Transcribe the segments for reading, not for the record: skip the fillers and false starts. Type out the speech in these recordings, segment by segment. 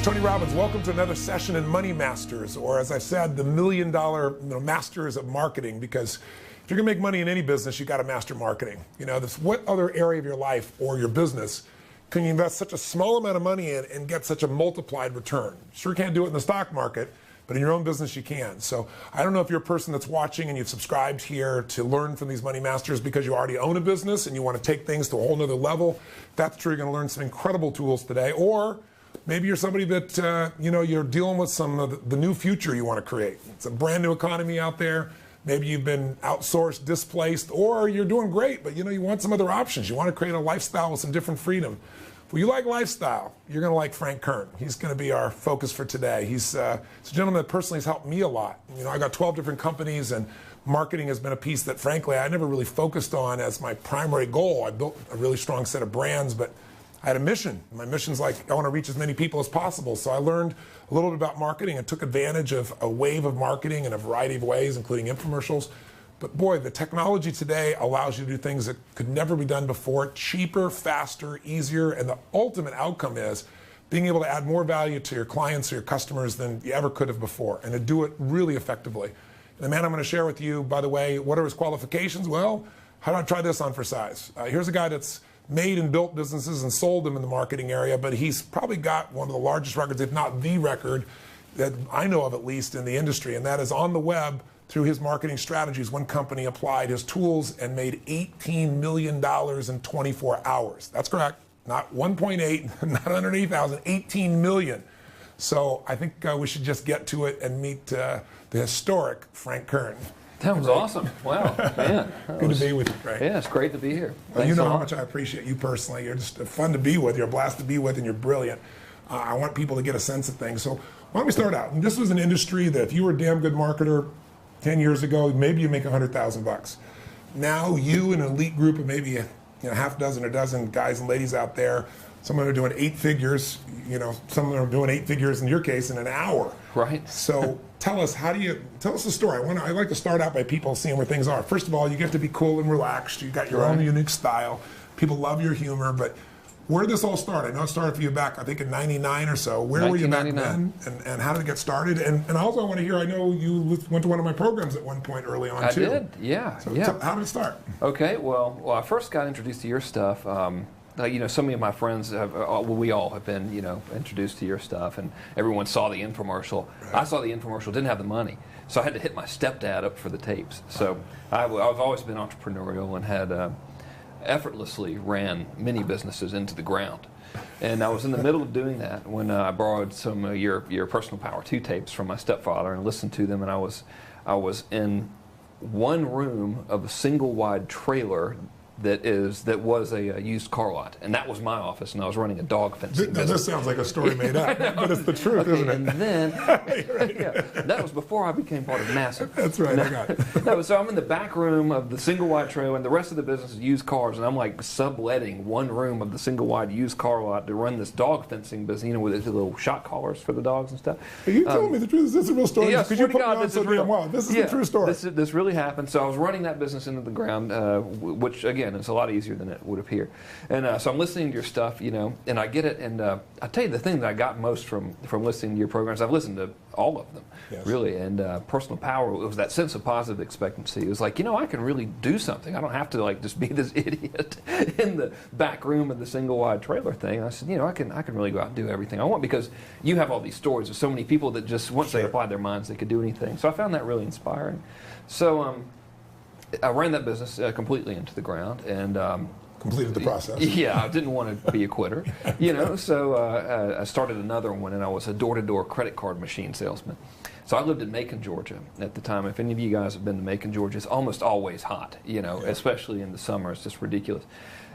It's Tony Robbins. Welcome to another session in Money Masters, or as I said, the $1 million masters of marketing. Because if you're going to make money in any business, you got to master marketing. What other area of your life or your business can you invest such a small amount of money in and get such a multiplied return? Sure can't do it in the stock market, but in your own business you can. So I don't know if you're a person that's watching and you've subscribed here to learn from these money masters because you already own a business and you want to take things to a whole nother level. If that's true, you're going to learn some incredible tools today. Or maybe you're somebody that, you're dealing with some of the new future you want to create. It's a brand new economy out there. Maybe you've been outsourced, displaced, or you're doing great, but you want some other options. You want to create a lifestyle with some different freedom. If you like lifestyle, you're going to like Frank Kern. He's going to be our focus for today. He's a gentleman that personally has helped me a lot. I got 12 different companies, and marketing has been a piece that, frankly, I never really focused on as my primary goal. I built a really strong set of brands, but I had a mission. My mission's like, I want to reach as many people as possible. So I learned a little bit about marketing and took advantage of a wave of marketing in a variety of ways, including infomercials. But boy, the technology today allows you to do things that could never be done before, cheaper, faster, easier, and the ultimate outcome is being able to add more value to your clients or your customers than you ever could have before, and to do it really effectively. And the man I'm going to share with you, by the way, what are his qualifications? Well, how do I try this on for size? Here's a guy that's made and built businesses and sold them in the marketing area, but he's probably got one of the largest records, if not the record, that I know of at least in the industry, and that is on the web. Through his marketing strategies, one company applied his tools and made $18 million in 24 hours. That's correct. Not 1.8, not 180,000, 18 million. So I think we should just get to it and meet the historic Frank Kern. That was awesome. Wow, man. Good to be with you, Frank. Yeah, it's great to be here. Well, you know how much I appreciate you personally. You're just fun to be with. You're a blast to be with, and you're brilliant. I want people to get a sense of things. So why don't we start out? And this was an industry that if you were a damn good marketer 10 years ago, maybe you make $100,000. Now you and an elite group of maybe half dozen or dozen guys and ladies out there, some of them are doing 8 figures, some of them are doing 8 figures in your case in an hour. Right. So tell us the story. I like to start out by people seeing where things are. First of all, you get to be cool and relaxed. You got your own unique style. People love your humor, but where did this all start? I know it started for you back, I think, in 99 or so. Where were you back then, and how did it get started? And also I want to hear, I know you went to one of my programs at one point early on, too. I did, yeah. So how did it start? Okay, well, I first got introduced to your stuff. So many of my friends, we all have been, introduced to your stuff, and everyone saw the infomercial. Right. I saw the infomercial, didn't have the money, so I had to hit my stepdad up for the tapes. So I've always been entrepreneurial and had effortlessly ran many businesses into the ground. And I was in the middle of doing that when I borrowed some of your Personal Power 2 tapes from my stepfather and listened to them, and I was in one room of a single wide trailer that was a used car lot, and that was my office, and I was running a dog fencing business. This sounds like a story made up, but it's the truth, isn't it? And then, that was before I became part of Massive. That's right, I got it. So I'm in the back room of the single wide trailer, and the rest of the business is used cars, and I'm like subletting one room of the single wide used car lot to run this dog fencing business, with the little shot collars for the dogs and stuff. Are you telling me the truth? Is this a real story? Yeah, because you put me on so damn well. This is a true story. This really happened. So I was running that business into the ground, which, again, is a lot easier than it would appear. And so I'm listening to your stuff, and I get it. And I tell you, the thing that I got most from listening to your programs, I've listened to all of them, really. And Personal Power, it was that sense of positive expectancy. It was like, I can really do something. I don't have to just be this idiot in the back room of the single wide trailer thing. I said, I can really go out and do everything I want, because you have all these stories of so many people that just once they applied their minds, they could do anything. So I found that really inspiring. So I ran that business completely into the ground, and completed the process. Yeah, I didn't want to be a quitter, So I started another one, and I was a door-to-door credit card machine salesman. So I lived in Macon, Georgia at the time. If any of you guys have been to Macon, Georgia, it's almost always hot, especially in the summer. It's just ridiculous.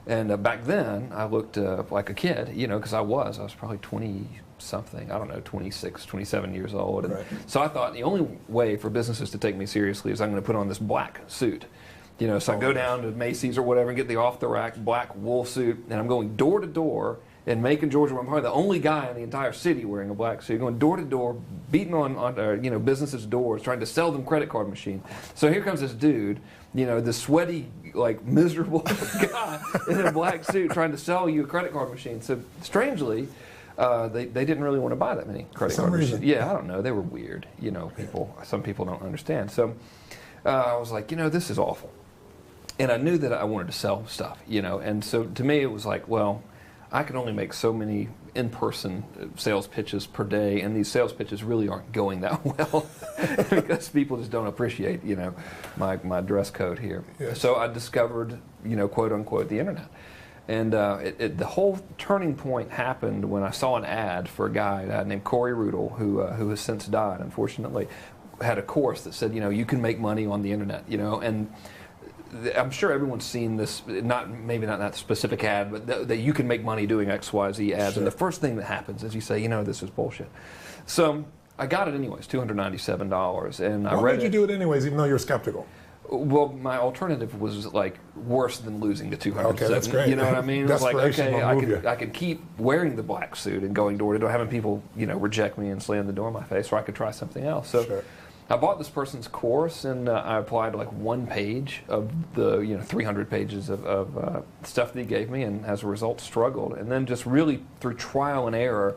And back then, I looked like a kid, because I was probably 20-something, 26, 27 years old. And so I thought the only way for businesses to take me seriously is I'm going to put on this black suit. So I go down to Macy's or whatever and get the off-the-rack black wool suit, and I'm going door to door in Macon, Georgia, where I'm probably the only guy in the entire city wearing a black suit, going door to door, beating on businesses' doors, trying to sell them credit card machines. So here comes this dude, this sweaty, miserable guy in a black suit trying to sell you a credit card machine. So strangely, they didn't really want to buy that many credit card machines. Yeah, I don't know. They were weird. You know, some people don't understand. So I was like, you know, this is awful. And I knew that I wanted to sell stuff, you know. And so to me, it was like, well, I can only make so many in-person sales pitches per day, and these sales pitches really aren't going that well because people just don't appreciate, you know, my dress code here. Yes. So I discovered, you know, quote unquote, the internet. And the whole turning point happened when I saw an ad for a guy named Corey Rudel, who has since died, unfortunately, had a course that said, you know, you can make money on the internet, you know, and I'm sure everyone's seen this, maybe not that specific ad, but that you can make money doing X, Y, Z ads. Sure. And the first thing that happens is you say, you know, this is bullshit. So I got it anyways, $297, and I read it. Why did you do it anyways, even though you're skeptical? Well, my alternative was like worse than losing the $207. Okay, that's great. You know what I mean? It was like, okay, I could keep wearing the black suit and going door to door, having people, you know, reject me and slam the door in my face, or I could try something else. So. Sure. I bought this person's course, and I applied to like one page of the 300 pages of stuff that he gave me, and as a result struggled. And then just really through trial and error,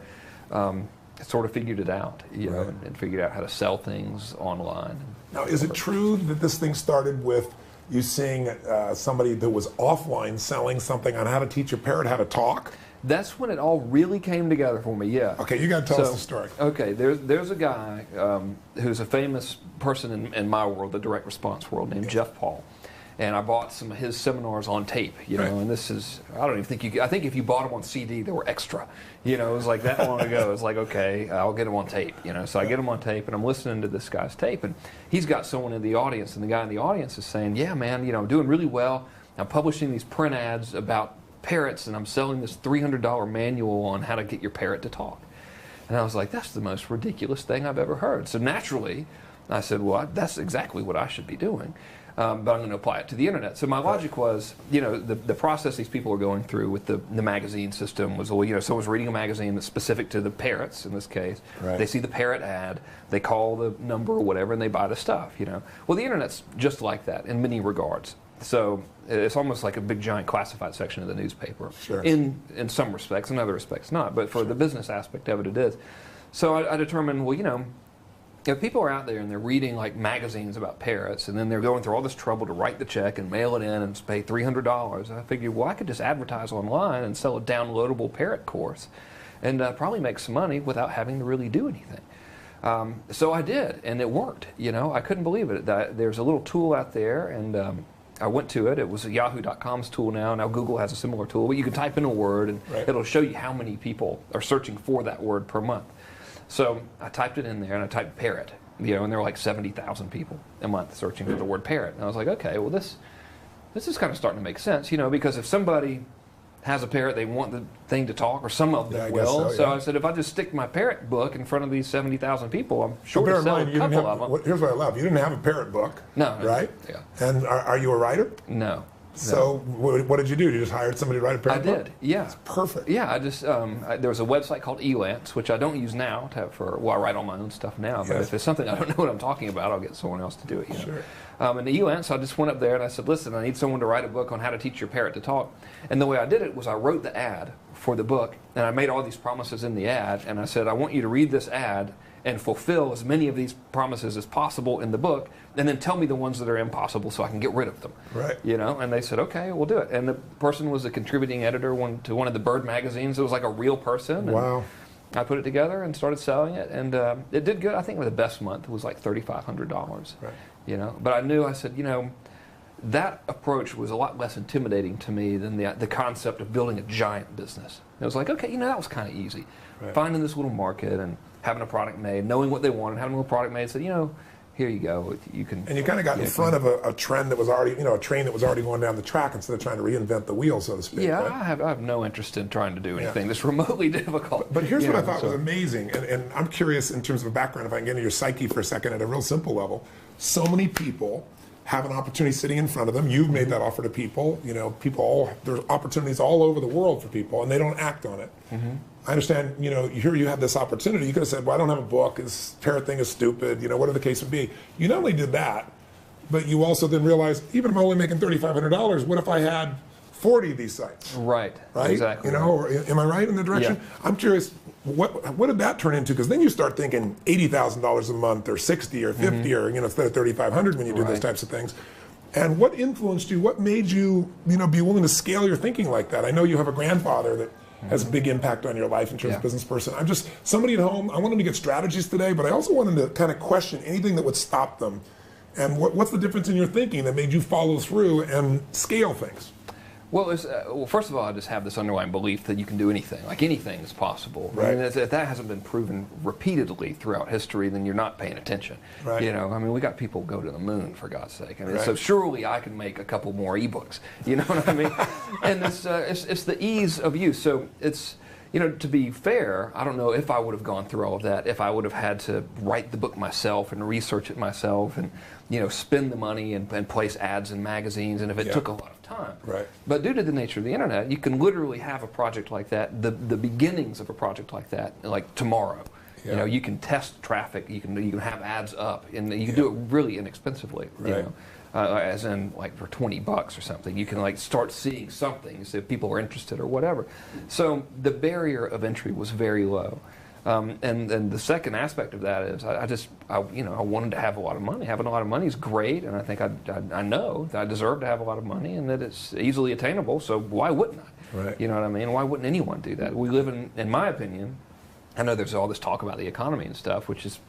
sort of figured it out, you know, and figured out how to sell things online. Now, is it true that this thing started with you seeing somebody that was offline selling something on how to teach your parrot how to talk? That's when it all really came together for me, yeah. Okay, you got to tell us the story. Okay, there's a guy who's a famous person in my world, the direct response world, named Jeff Paul. And I bought some of his seminars on tape, you know, and this is, I don't even think I think if you bought them on CD, they were extra. You know, it was like that long ago. It was like, okay, I'll get them on tape, you know. So I get them on tape, and I'm listening to this guy's tape, and he's got someone in the audience, and the guy in the audience is saying, yeah, man, you know, I'm doing really well. I'm publishing these print ads about parrots, and I'm selling this $300 manual on how to get your parrot to talk. And I was like, that's the most ridiculous thing I've ever heard. So naturally, I said, well, that's exactly what I should be doing, but I'm going to apply it to the internet. So my logic was, you know, the process these people are going through with the magazine system was, well, you know, someone's reading a magazine that's specific to the parrots, in this case. Right. They see the parrot ad, they call the number or whatever, and they buy the stuff, you know. Well, the internet's just like that in many regards. So it's almost like a big giant classified section of the newspaper. Sure. In some respects, in other respects not, but for the business aspect of it is. So I determined, well, you know, if people are out there and they're reading like magazines about parrots, and then they're going through all this trouble to write the check and mail it in and pay $300, I figured, well, I could just advertise online and sell a downloadable parrot course and probably make some money without having to really do anything. So I did, and it worked. You know, I couldn't believe it. There's a little tool out there, and I went to it. It was Yahoo.com's tool now. Now Google has a similar tool, but you can type in a word, and it'll show you how many people are searching for that word per month. So I typed it in there, and I typed parrot, you know, and there were like 70,000 people a month searching for the word parrot. And I was like, okay, well, this is kind of starting to make sense, you know, because if somebody has a parrot, they want the thing to talk, or some of them will. So I said, if I just stick my parrot book in front of these 70,000 people, I'm sure to sell a couple of them. Here's what I love. You didn't have a parrot book. No. Right? Yeah. And are you a writer? No. So what did you do? You just hired somebody to write a parrot book? I did, yeah. That's perfect. Yeah, I just, there was a website called Elance, which I don't use now I write all my own stuff now, but if it's something I don't know what I'm talking about, I'll get someone else to do it, you know. Sure. And the Elance, I just went up there and I said, listen, I need someone to write a book on how to teach your parrot to talk. And the way I did it was I wrote the ad for the book, and I made all these promises in the ad, and I said, I want you to read this ad and fulfill as many of these promises as possible in the book, and then tell me the ones that are impossible so I can get rid of them. Right. You know, and they said, okay, we'll do it. And the person was a contributing editor to one of the Bird magazines. It was like a real person. Wow. I put it together and started selling it, and it did good. I think the best month was like $3,500. Right. You know, but I said, you know, that approach was a lot less intimidating to me than the concept of building a giant business. It was like, okay, you know, that was kind of easy. Right. Finding this little market and having a product made, knowing what they wanted, having a little product made, said, you know, here you go, you can. And you kind of got in front of a trend that was already, you know, a train that was already going down the track instead of trying to reinvent the wheel, so to speak. Yeah, right? I have no interest in trying to do anything that's remotely difficult. But here's what I thought was amazing, and I'm curious in terms of a background, if I can get into your psyche for a second at a real simple level. So many people have an opportunity sitting in front of them. You've made that offer to people. You know, there's opportunities all over the world for people, and they don't act on it. Mm-hmm. I understand, you know, here you have this opportunity. You could have said, well, I don't have a book. This parrot thing is stupid. You know, whatever the case would be. You not only did that, but you also then realized, even if I'm only making $3,500, what if I had 40 of these sites. Right. Right? Exactly. You know, or am I right in the direction? Yeah. I'm curious, what did that turn into? Because then you start thinking $80,000 a month or 60 or 50 or, you know, instead of 3,500 when you do those types of things. And what influenced you? What made you, you know, be willing to scale your thinking like that? I know you have a grandfather that has a big impact on your life in terms of business person. I'm just somebody at home. I want them to get strategies today, but I also want them to kind of question anything that would stop them. And what's the difference in your thinking that made you follow through and scale things? Well, first of all, I just have this underlying belief that you can do anything. Like anything is possible. Right. And if that hasn't been proven repeatedly throughout history, then you're not paying attention. Right. You know, I mean, we got people go to the moon, for God's sake. I mean, so surely I can make a couple more ebooks. You know what I mean? And it's the ease of use. So it's, you know, to be fair, I don't know if I would have gone through all of that, if I would have had to write the book myself and research it myself and, you know, spend the money and place ads in magazines, and if it took a lot of time. Right. But due to the nature of the internet, you can literally have a project like that, the beginnings of a project like that, like tomorrow. You know, you can test traffic, you can have ads up, and you can do it really inexpensively. You know, as in like for $20 or something, you can like start seeing something, so if people are interested or whatever. So the barrier of entry was very low. And the second aspect of that is I wanted to have a lot of money. Having a lot of money is great, and I think I know that I deserve to have a lot of money and that it's easily attainable, so why wouldn't I? Right. You know what I mean? Why wouldn't anyone do that? We live in my opinion, I know there's all this talk about the economy and stuff, which is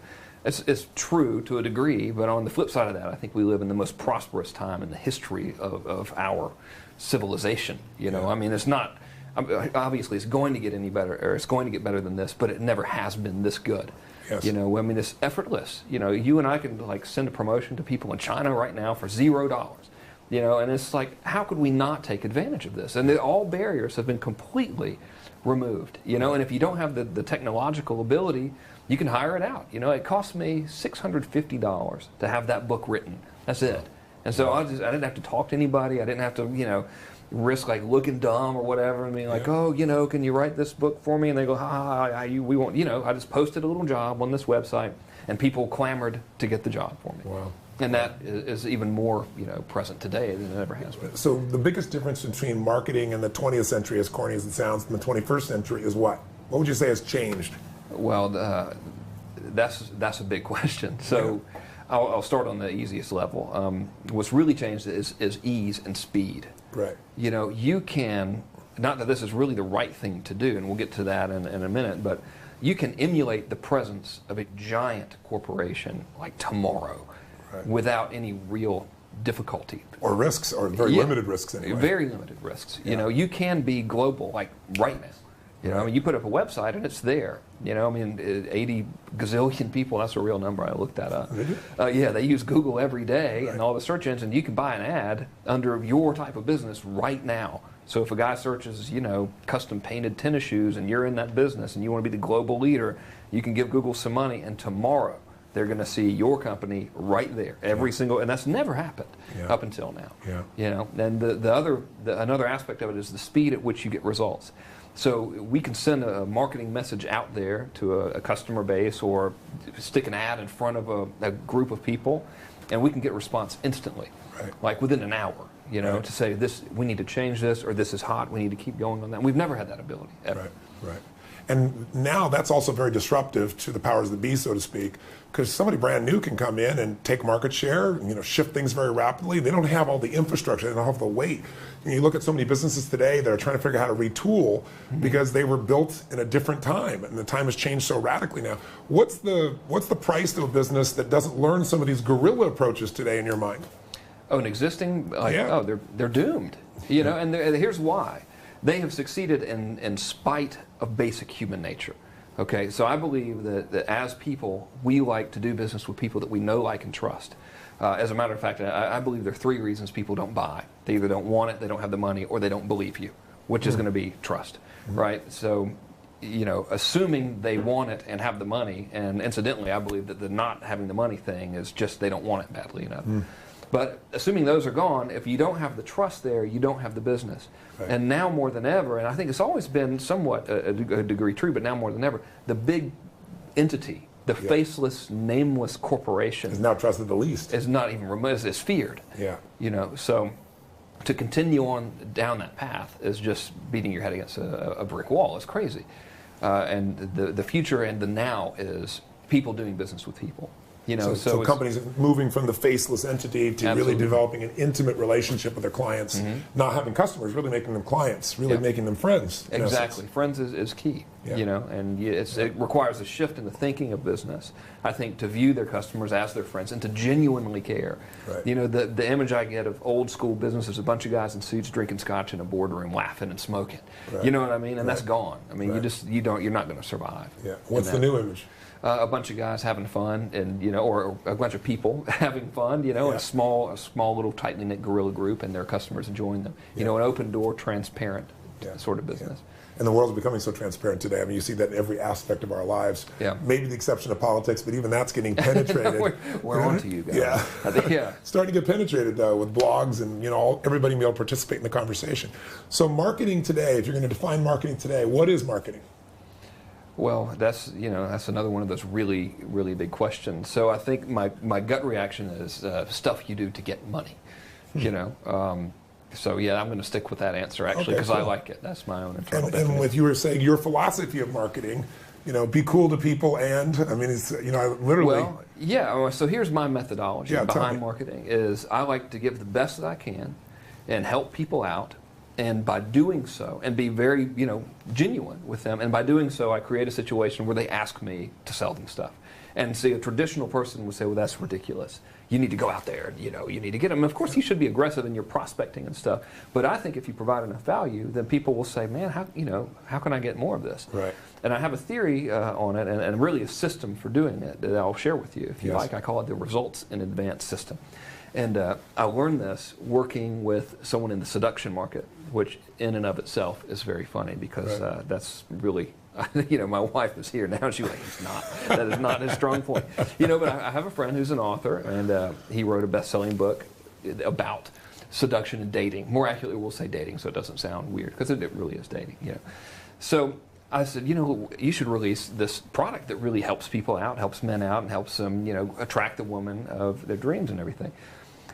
it's true to a degree, but on the flip side of that, I think we live in the most prosperous time in the history of our civilization. You know, I mean, it's not... Obviously, it's going to get any better, or it's going to get better than this, but it never has been this good. Yes. You know, I mean, it's effortless. You know, you and I can like send a promotion to people in China right now for $0. You know, and it's like, how could we not take advantage of this? And all barriers have been completely removed. You know, and if you don't have the technological ability, you can hire it out. You know, it cost me $650 to have that book written. That's it. And so I didn't have to talk to anybody. I didn't have to, you know, risk like looking dumb or whatever and being like, oh, you know, can you write this book for me? And they go, we won't. You know, I just posted a little job on this website, and people clamored to get the job for me. Wow. And that is even more, you know, present today than it ever has been. So the biggest difference between marketing in the 20th century, as corny as it sounds, and the 21st century is what? What would you say has changed? Well, that's a big question. So I'll start on the easiest level. What's really changed is ease and speed. Right. You know, you can, not that this is really the right thing to do, and we'll get to that in a minute, but you can emulate the presence of a giant corporation like tomorrow without any real difficulty. Or risks, or very limited risks anyway. Very limited risks. You know, you can be global, like right now. You know, I mean, you put up a website and it's there. You know, I mean, 80 gazillion people, that's a real number, I looked that up. Yeah, they use Google every day and all the search engines. You can buy an ad under your type of business right now. So if a guy searches, you know, custom painted tennis shoes and you're in that business and you want to be the global leader, you can give Google some money, and tomorrow they're going to see your company right there, every single, and that's never happened up until now. You know, and another aspect of it is the speed at which you get results. So we can send a marketing message out there to a customer base, or stick an ad in front of a group of people, and we can get response instantly, like within an hour. You know, to say this, we need to change this, or this is hot, we need to keep going on that. We've never had that ability ever. Right. And now that's also very disruptive to the powers that be, so to speak, because somebody brand new can come in and take market share, you know, shift things very rapidly. They don't have all the infrastructure, they don't have the weight. And you look at so many businesses today that are trying to figure out how to retool because they were built in a different time, and the time has changed so radically now. What's the price of a business that doesn't learn some of these guerrilla approaches today in your mind? Oh, an existing, they're doomed. You know, and here's why. They have succeeded in spite of basic human nature. Okay, so I believe that as people, we like to do business with people that we know, like, and trust. As a matter of fact, I believe there are 3 reasons people don't buy. They either don't want it, they don't have the money, or they don't believe you, which is going to be trust, right? So, you know, assuming they want it and have the money, and incidentally, I believe that the not having the money thing is just they don't want it badly enough. But assuming those are gone, if you don't have the trust there, you don't have the business. And now more than ever, and I think it's always been somewhat a degree true, but now more than ever, the big entity, the faceless, nameless corporation is now trusted the least. Is not even remote, is feared. You know, so to continue on down that path is just beating your head against a brick wall. It's crazy. And the future and the now is people doing business with people. You know, so companies are moving from the faceless entity to Absolutely. really developing an intimate relationship with their clients, not having customers, really making them clients, really making them friends. Exactly. Friends is key, you know, and it requires a shift in the thinking of business, I think, to view their customers as their friends and to genuinely care. Right. You know, the image I get of old school business is a bunch of guys in suits drinking scotch in a boardroom, laughing and smoking. Right. You know what I mean? And that's gone. I mean, Right. you're not going to survive. Yeah. What's the new image? A bunch of guys having fun, and you know, or a bunch of people having fun, you know, a small little tightly knit guerrilla group, and their customers enjoying them. You know, an open door, transparent sort of business. And the world's becoming so transparent today. I mean, you see that in every aspect of our lives. Yeah. Maybe the exception of politics, but even that's getting penetrated. we're on to you guys. Yeah. I think, yeah. Starting to get penetrated though with blogs and everybody being able to participate in the conversation. So marketing today, if you're going to define marketing today, what is marketing? Well, that's another one of those really, really big questions. So I think my gut reaction is stuff you do to get money, you know. So yeah, I'm going to stick with that answer actually because I like it. That's my own internal definition. And with you were saying your philosophy of marketing, be cool to people, and I mean, it's I literally. Well, yeah. So here's my methodology behind me. marketing: is I like to give the best that I can, and help people out. And by doing so, and be very, genuine with them, and by doing so, I create a situation where they ask me to sell them stuff. And see, a traditional person would say, well, that's ridiculous. You need to go out there, and, you need to get them. Of course, you should be aggressive in your prospecting and stuff. But I think if you provide enough value, then people will say, man, how can I get more of this? Right. And I have a theory on it, and really a system for doing it that I'll share with you if you like. I call it the results in advance system. And I learned this working with someone in the seduction market, which in and of itself is very funny because that's really, my wife is here now. She's like, it's not. That is not his strong point. But I have a friend who's an author, and he wrote a best-selling book about seduction and dating. More accurately, we'll say dating, so it doesn't sound weird because it really is dating. So I said, you should release this product that really helps people out, helps men out, and helps them, attract the woman of their dreams and everything.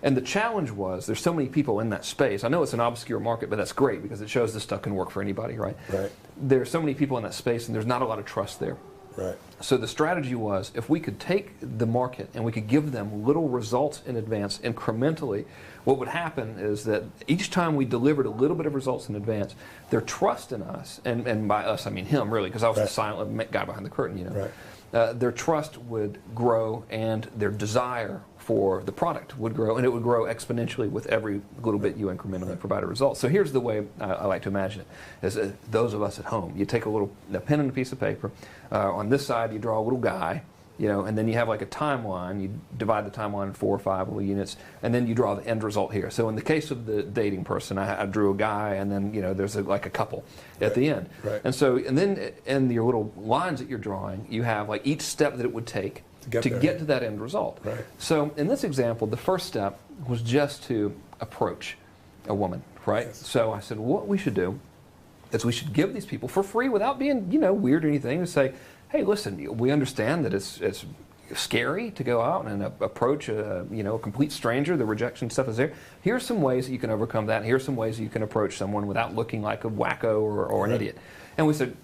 And the challenge was, there's so many people in that space. I know it's an obscure market, but that's great because it shows this stuff can work for anybody, right? Right. There's so many people in that space, and there's not a lot of trust there. Right. So the strategy was, if we could take the market and we could give them little results in advance incrementally, what would happen is that each time we delivered a little bit of results in advance, their trust in us, and by us I mean him really, because I was the silent guy behind the curtain, their trust would grow and their desire for the product would grow, and it would grow exponentially with every little bit you incrementally provide a result. So here's the way I like to imagine it, is those of us at home, you take a pen and a piece of paper, on this side you draw a little guy, and then you have like a timeline, you divide the timeline in 4 or 5 little units, and then you draw the end result here. So in the case of the dating person, I drew a guy, and then there's like a couple at the end. Right. And then in your little lines that you're drawing, you have like each step that it would take to get to that end result. Right. So in this example, the first step was just to approach a woman, right? Yes. So I said, what we should do is we should give these people for free without being, weird or anything, to say, hey, listen, we understand that it's scary to go out and approach a complete stranger. The rejection stuff is there. Here's some ways that you can overcome that. Here's some ways that you can approach someone without looking like a wacko or an idiot. And we said,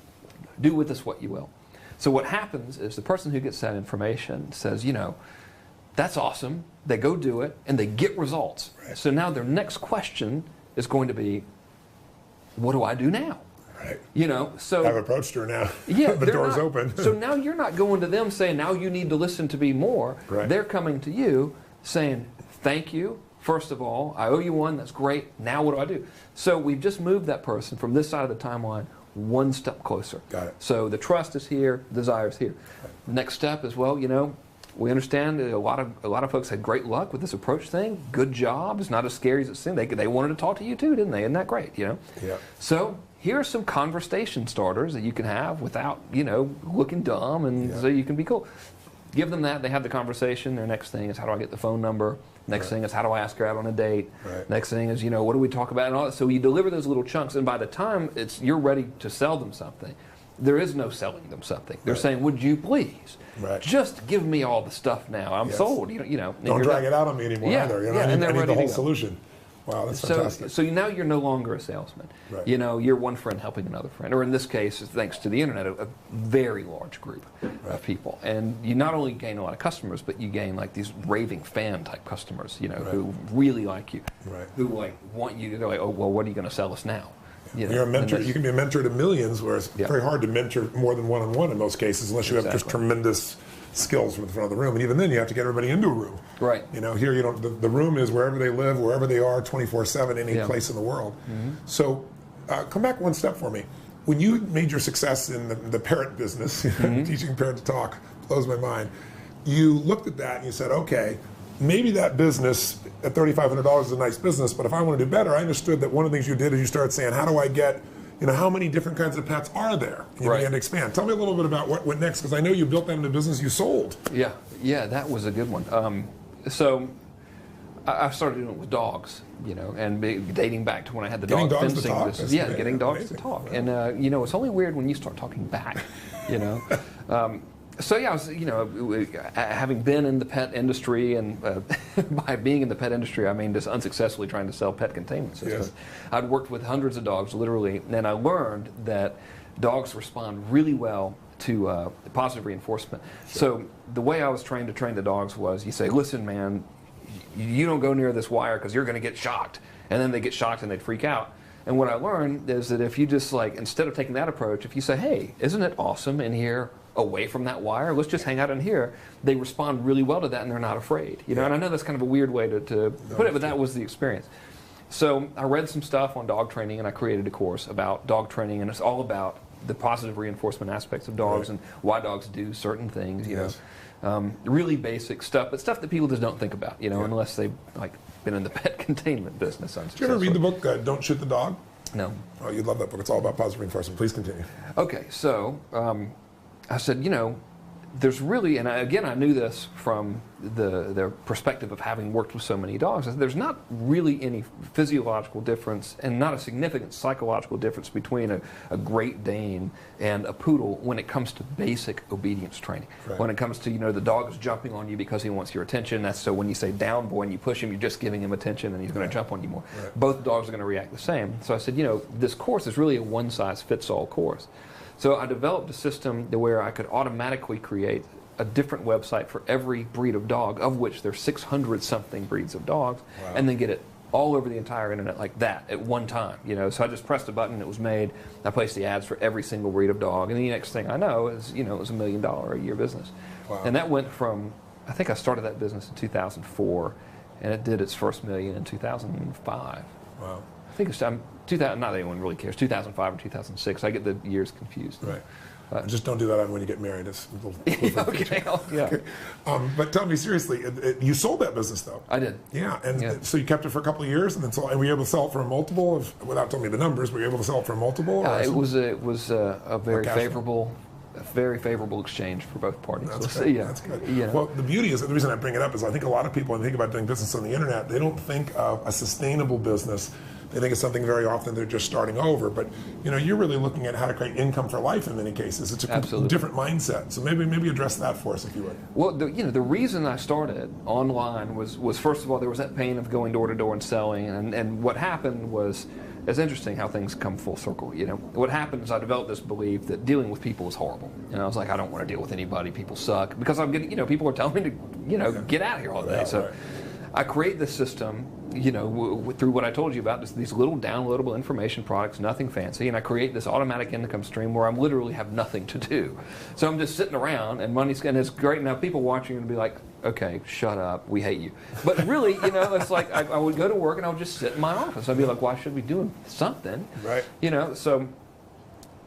do with this what you will. So what happens is the person who gets that information says, that's awesome. They go do it, and they get results. Right. So now their next question is going to be, what do I do now? Right. So I've approached her now. Yeah, the door's open. So now you're not going to them saying, now you need to listen to me more. Right. They're coming to you saying, thank you. First of all, I owe you one. That's great. Now what do I do? So we've just moved that person from this side of the timeline one step closer. Got it. So the trust is here, desire is here. Right. Next step is, well, we understand that a lot of folks had great luck with this approach thing. Good job. It's not as scary as it seemed. They wanted to talk to you too, didn't they? Isn't that great? Yeah. So here are some conversation starters that you can have without looking dumb, and so you can be cool. Give them that. They have the conversation. Their next thing is, how do I get the phone number? Next thing is, how do I ask her out on a date? Right. Next thing is, what do we talk about? And all that. So you deliver those little chunks, and by the time you're ready to sell them something, there is no selling them something. They're saying, would you please just give me all the stuff now? I'm sold. Don't drag it out on me anymore either. I need the whole solution. Wow, that's fantastic. So now you're no longer a salesman. Right. You know, you're one friend helping another friend, or in this case, thanks to the internet, a very large group of people. And you not only gain a lot of customers, but you gain like these raving fan type customers, you know, who really like you, who like want you to go like, oh, well, what are you going to sell us now? You know, you're a mentor. You can be a mentor to millions, where it's very hard to mentor more than one-on-one in most cases, unless you have just tremendous skills from the front of the room. And even then, you have to get everybody into a room. Right. You know, here you don't. The room is wherever they live, wherever they are, 24/7, any place in the world. So, come back one step for me. When you made your success in the parrot business, teaching parrot to talk, blows my mind. You looked at that and you said, okay, maybe that business at $3,500 is a nice business, but if I want to do better, I understood that one of the things you did is you started saying, how do I get, you know, how many different kinds of pets are there? You began to expand. Tell me a little bit about what went next, because I know you built that into a business you sold. Yeah, that was a good one. So I started doing it with dogs, you know, and dating back to when I had the dog fencing business. Yeah, getting dogs to talk. Right. And, you know, it's only weird when you start talking back, you know. So yeah, I was, you know, having been in the pet industry, and by being in the pet industry, I mean just unsuccessfully trying to sell pet containment systems. I'd worked with hundreds of dogs, literally, and I learned that dogs respond really well to positive reinforcement. So the way I was trained to train the dogs was, you say, listen, man, you don't go near this wire because you're going to get shocked. And then they get shocked and they'd freak out. And what I learned is that if you just like, instead of taking that approach, if you say, hey, isn't it awesome in here away from that wire, let's just hang out in here, they respond really well to that and they're not afraid. You know, and I know that's kind of a weird way to put it, but that was the experience. So I read some stuff on dog training and I created a course about dog training, and it's all about the positive reinforcement aspects of dogs and why dogs do certain things, you know. Really basic stuff, but stuff that people just don't think about, you know, unless they've like been in the pet containment business. Did you ever read the book, Don't Shoot the Dog? No. Oh, you'd love that book. It's all about positive reinforcement. Please continue. Okay, so I said, you know, there's really, and I knew this from the perspective of having worked with so many dogs, there's not really any physiological difference and not a significant psychological difference between a Great Dane and a poodle when it comes to basic obedience training. When it comes to, you know, the dog is jumping on you because he wants your attention. That's so when you say down boy and you push him, you're just giving him attention and he's going to jump on you more. Both dogs are going to react the same. So I said, you know, this course is really a one-size-fits-all course. So I developed a system where I could automatically create a different website for every breed of dog, of which there's 600-something breeds of dogs, and then get it all over the entire internet like that at one time. You know, so I just pressed a button, it was made. I placed the ads for every single breed of dog, and the next thing I know is, you know, it was $1 million a year business. And that went from, I think I started that business in 2004, and it did its first million in 2005. Wow. I think it's 2000. Not that anyone really cares. 2005 or 2006. I get the years confused. Just don't do that when you get married. It's okay. But tell me seriously, you sold that business though. I did. Yeah, and so you kept it for a couple of years, and then and were you able to sell it for a multiple of, without telling me the numbers, were you able to sell it for a multiple? It was a very favorable exchange for both parties. That's good. That's good. You know. Well, the beauty is, the reason I bring it up is I think a lot of people, when they think about doing business on the internet, they don't think of a sustainable business. They think it's something very often they're just starting over. But, you know, you're really looking at how to create income for life in many cases. It's a different mindset. So maybe address that for us, if you would. Well, the reason I started online was first of all, there was that pain of going door to door and selling. And what happened was, it's interesting how things come full circle. You know, what happened is I developed this belief that dealing with people is horrible. And I was like, I don't want to deal with anybody. People suck. Because I'm getting, you know, people are telling me to, you know, get out of here all day. So I create this system, you know, through what I told you about, these little downloadable information products, nothing fancy, and I create this automatic income stream where I literally have nothing to do. So I'm just sitting around, and money's, and it's great. Now people watching will be like, okay, shut up, we hate you. But really, you know, it's like I would go to work and I would just sit in my office. I'd be like, well, I should be doing something, you know. So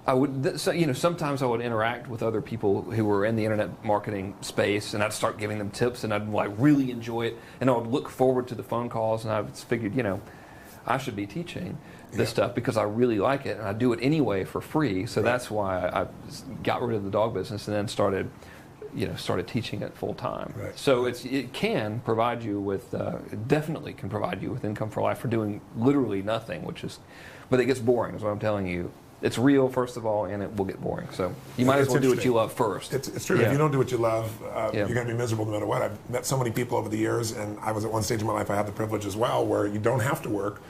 I would, you know, sometimes I would interact with other people who were in the internet marketing space, and I'd start giving them tips, and I'd like really enjoy it, and I would look forward to the phone calls, and I figured, you know, I should be teaching this stuff because I really like it, and I do it anyway for free. So that's why I got rid of the dog business and then started teaching it full time. So it can provide you with, definitely can provide you with income for life for doing literally nothing, but it gets boring, is what I'm telling you. It's real, first of all, and it will get boring. So you might as well do what you love first. It's true. Yeah. If you don't do what you love, you're going to be miserable no matter what. I've met so many people over the years, and I was at one stage in my life, I had the privilege as well, where you don't have to work.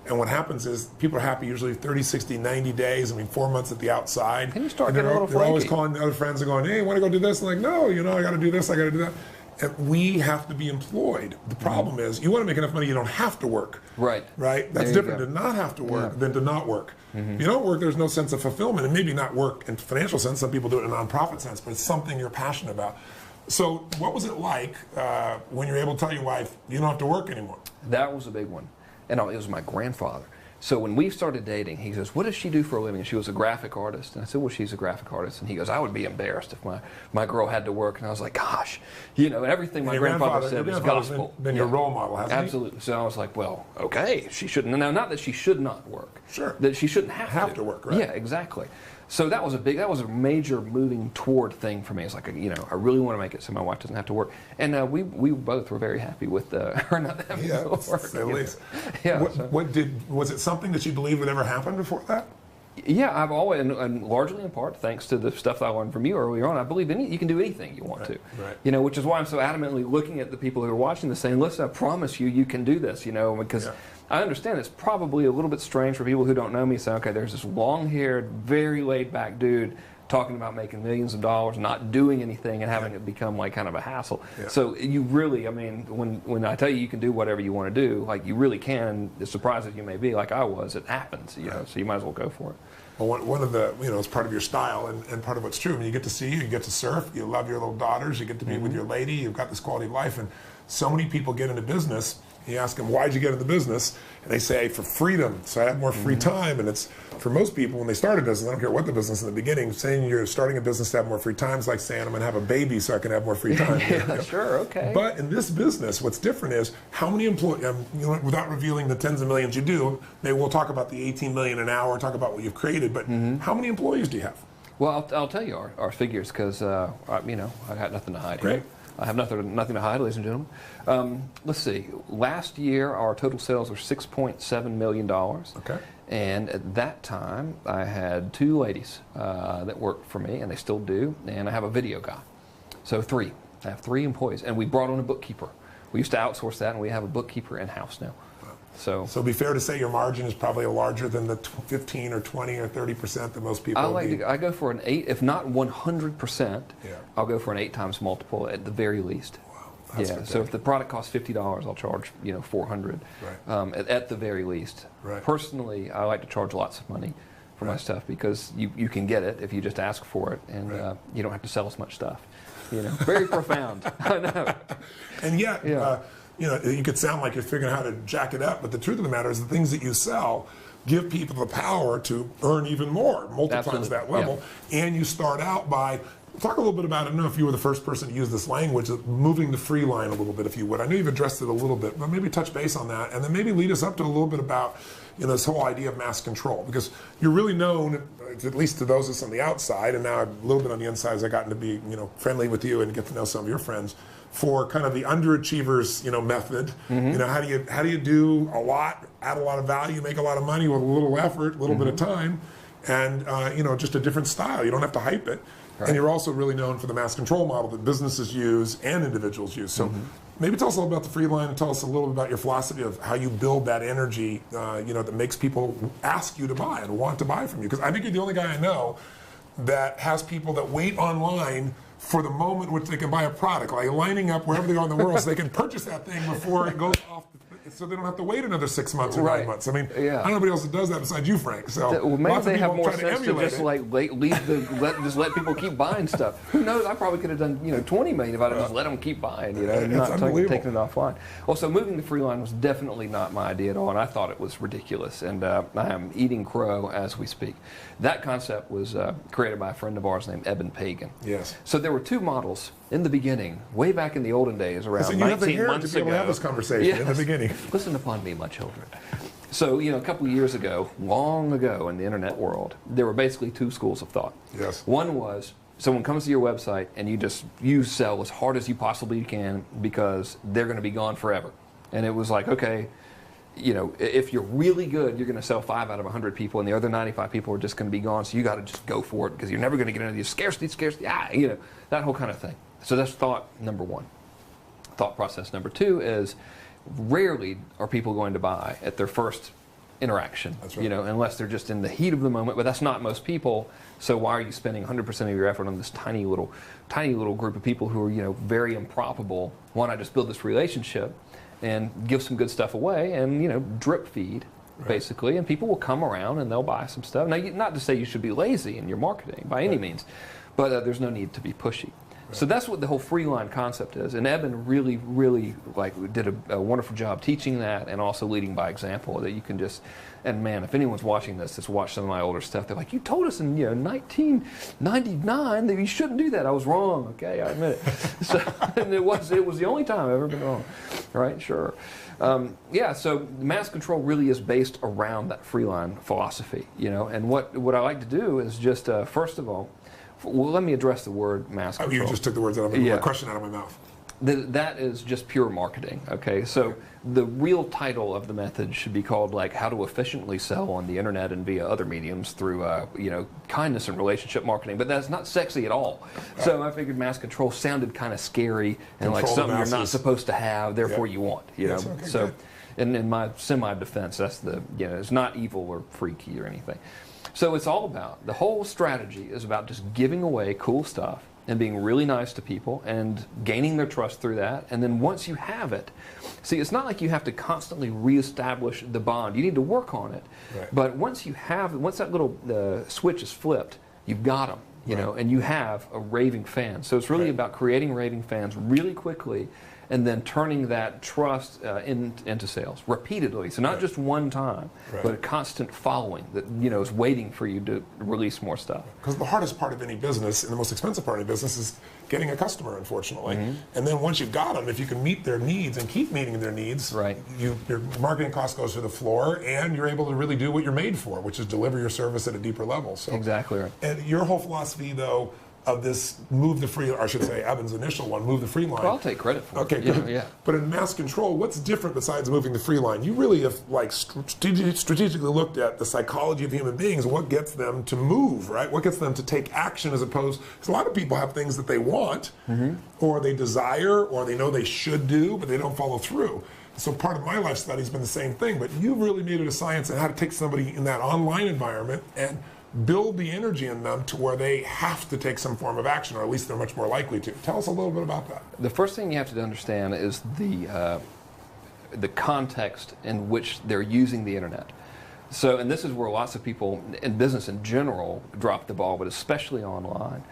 And what happens is people are happy usually 30, 60, 90 days, 4 months at the outside. And you start getting a little They're always calling the other friends and going, hey, want to go do this? And like, no, I got to do this, I got to do that. And we have to be employed. The problem is you want to make enough money, you don't have to work. Right. Right? That's different to not have to work than to not work. If you don't work, there's no sense of fulfillment. And maybe not work in financial sense. Some people do it in a nonprofit sense, but it's something you're passionate about. So what was it like when you were able to tell your wife, you don't have to work anymore? That was a big one. And it was my grandfather. So when we started dating, he says, what does she do for a living? And she was a graphic artist. And I said, well, she's a graphic artist. And he goes, I would be embarrassed if my girl had to work. And I was like, gosh, everything my grandfather said was gospel. Been your role model, hasn't he? Absolutely. So I was like, well, okay, she shouldn't. Now, not that she should not work. Sure. That she shouldn't have to work, right? Yeah, exactly. So that was a major moving toward thing for me. It's like, I really want to make it so my wife doesn't have to work. And we both were very happy with her not having to work. At least. Yeah. Was it something that you believed would ever happen before that? Yeah, I've always, and largely in part, thanks to the stuff that I learned from you earlier on, I believe you can do anything you want to. Right. Which is why I'm so adamantly looking at the people who are watching this saying, listen, I promise you can do this, because I understand it's probably a little bit strange for people who don't know me, saying, okay, there's this long-haired, very laid-back dude talking about making millions of dollars, not doing anything, and having it become like kind of a hassle. Yeah. So you really, when I tell you can do whatever you want to do, like you really can, as surprised as you may be, like I was, it happens, so you might as well go for it. Well, one of the, it's part of your style and part of what's true. I mean, you get to see you get to surf, you love your little daughters, you get to be with your lady, you've got this quality of life, and so many people get into business. You ask them, why'd you get into business? And they say, for freedom, so I have more free time. And it's, for most people, when they start a business, I don't care what the business in the beginning, saying you're starting a business to have more free time is like saying, I'm going to have a baby so I can have more free time. Sure, okay. But in this business, what's different is how many employees, without revealing the tens of millions you do, maybe we'll talk about the 18 million an hour, talk about what you've created, but how many employees do you have? Well, I'll tell you our figures because, I got nothing to hide Great. here. I have nothing to hide, ladies and gentlemen. Let's see. Last year, our total sales were $6.7 million. Okay. And at that time, I had 2 ladies that worked for me, and they still do, and I have a video guy. So 3. I have 3 employees, and we brought on a bookkeeper. We used to outsource that, and we have a bookkeeper in-house now. So it'd be fair to say your margin is probably larger than the 15 or 20 or 30% that most people I go for an 8, if not 100%, I'll go for an 8 times multiple at the very least. Wow. So if the product costs $50, I'll charge $400 at the very least. Right. Personally, I like to charge lots of money for my stuff because you can get it if you just ask for it, and you don't have to sell as much stuff. Very profound. I know. And yet, you could sound like you're figuring out how to jack it up, but the truth of the matter is the things that you sell give people the power to earn even more, multiplies that level. Yeah. And you start out by, talk a little bit about, I don't know if you were the first person to use this language, moving the free line a little bit, if you would. I know you've addressed it a little bit, but maybe touch base on that, and then maybe lead us up to a little bit about this whole idea of mass control, because you're really known, at least to those of us on the outside, and now a little bit on the inside as I've gotten to be friendly with you and get to know some of your friends, for kind of the underachievers, method. How do you do a lot, add a lot of value, make a lot of money with a little effort, a little bit of time, and just a different style. You don't have to hype it. Right. And you're also really known for the mass control model that businesses use and individuals use. So maybe tell us a little about the free line and tell us a little bit about your philosophy of how you build that energy, that makes people ask you to buy and want to buy from you. Because I think you're the only guy I know that has people that wait online for the moment in which they can buy a product, like lining up wherever they are in the world so they can purchase that thing before it goes off, so they don't have to wait another 6 months or 9 months. I mean, I don't know anybody else that does that besides you, Frank. So maybe they have more sense to just let people keep buying stuff. Who knows? I probably could have done 20 million if I'd have just let them keep buying, and not taking it offline. Well, so moving to Freeline was definitely not my idea at all, and I thought it was ridiculous. And I am eating crow as we speak. That concept was created by a friend of ours named Eben Pagan. Yes. So there were 2 models in the beginning, way back in the olden days, around 19 months ago. To have this conversation in the beginning. Listen upon me, my children. So, a couple of years ago, long ago in the internet world, there were basically 2 schools of thought. Yes. One was someone comes to your website and you sell as hard as you possibly can because they're going to be gone forever. And it was like, okay, if you're really good, you're going to sell 5 out of 100 people, and the other 95 people are just going to be gone. So you got to just go for it because you're never going to get into the scarcity, that whole kind of thing. So that's thought number one. Thought process number two is rarely are people going to buy at their first interaction, that's right. Unless they're just in the heat of the moment. But that's not most people. So why are you spending 100% of your effort on this tiny little group of people who are very improbable? Why not just build this relationship and give some good stuff away and drip feed, right, basically, and people will come around and they'll buy some stuff. Now, not to say you should be lazy in your marketing by any means, but there's no need to be pushy. So that's what the whole free line concept is. And Eben really, really did a wonderful job teaching that and also leading by example that you can just, and man, if anyone's watching this that's watched some of my older stuff, they're like, you told us in 1999 that you shouldn't do that. I was wrong, okay, I admit it. So, and it was the only time I've ever been wrong, right? Sure. So mass control really is based around that free line philosophy, and what I like to do is just, first of all, well, let me address the word mass control. You just took the words out of my question out of my mouth. That is just pure marketing, okay? So the real title of the method should be called how to efficiently sell on the internet and via other mediums through kindness and relationship marketing, but that's not sexy at all. Right. So I figured mass control sounded kind of scary and like something you're not supposed to have, therefore you want, Yes, okay, so good. in my semi-defense, that's it's not evil or freaky or anything. So it's all about, the whole strategy is about just giving away cool stuff and being really nice to people and gaining their trust through that. And then once you have it, see, it's not like you have to constantly reestablish the bond. You need to work on it. Right. But once that little switch is flipped, you've got them, and you have a raving fan. So it's really about creating raving fans really quickly and then turning that trust into sales repeatedly. So not just one time, but a constant following that is waiting for you to release more stuff. Because the hardest part of any business and the most expensive part of business is getting a customer, unfortunately. Mm-hmm. And then once you've got them, if you can meet their needs and keep meeting their needs, your marketing cost goes to the floor, and you're able to really do what you're made for, which is deliver your service at a deeper level. So exactly right. And your whole philosophy, though, of this move the free, or I should say Evan's initial one, move the free line. Well, I'll take credit for it. Okay, good. Yeah. But in mass control, what's different besides moving the free line? You really have strategically looked at the psychology of human beings, what gets them to move, right? What gets them to take action as opposed, because a lot of people have things that they want, or they desire, or they know they should do, but they don't follow through. So part of my life study has been the same thing, but you've really made it a science on how to take somebody in that online environment and build the energy in them to where they have to take some form of action, or at least they're much more likely to. Tell us a little bit about that. The first thing you have to understand is the context in which they're using the internet. So, and this is where lots of people in business in general drop the ball, but especially online.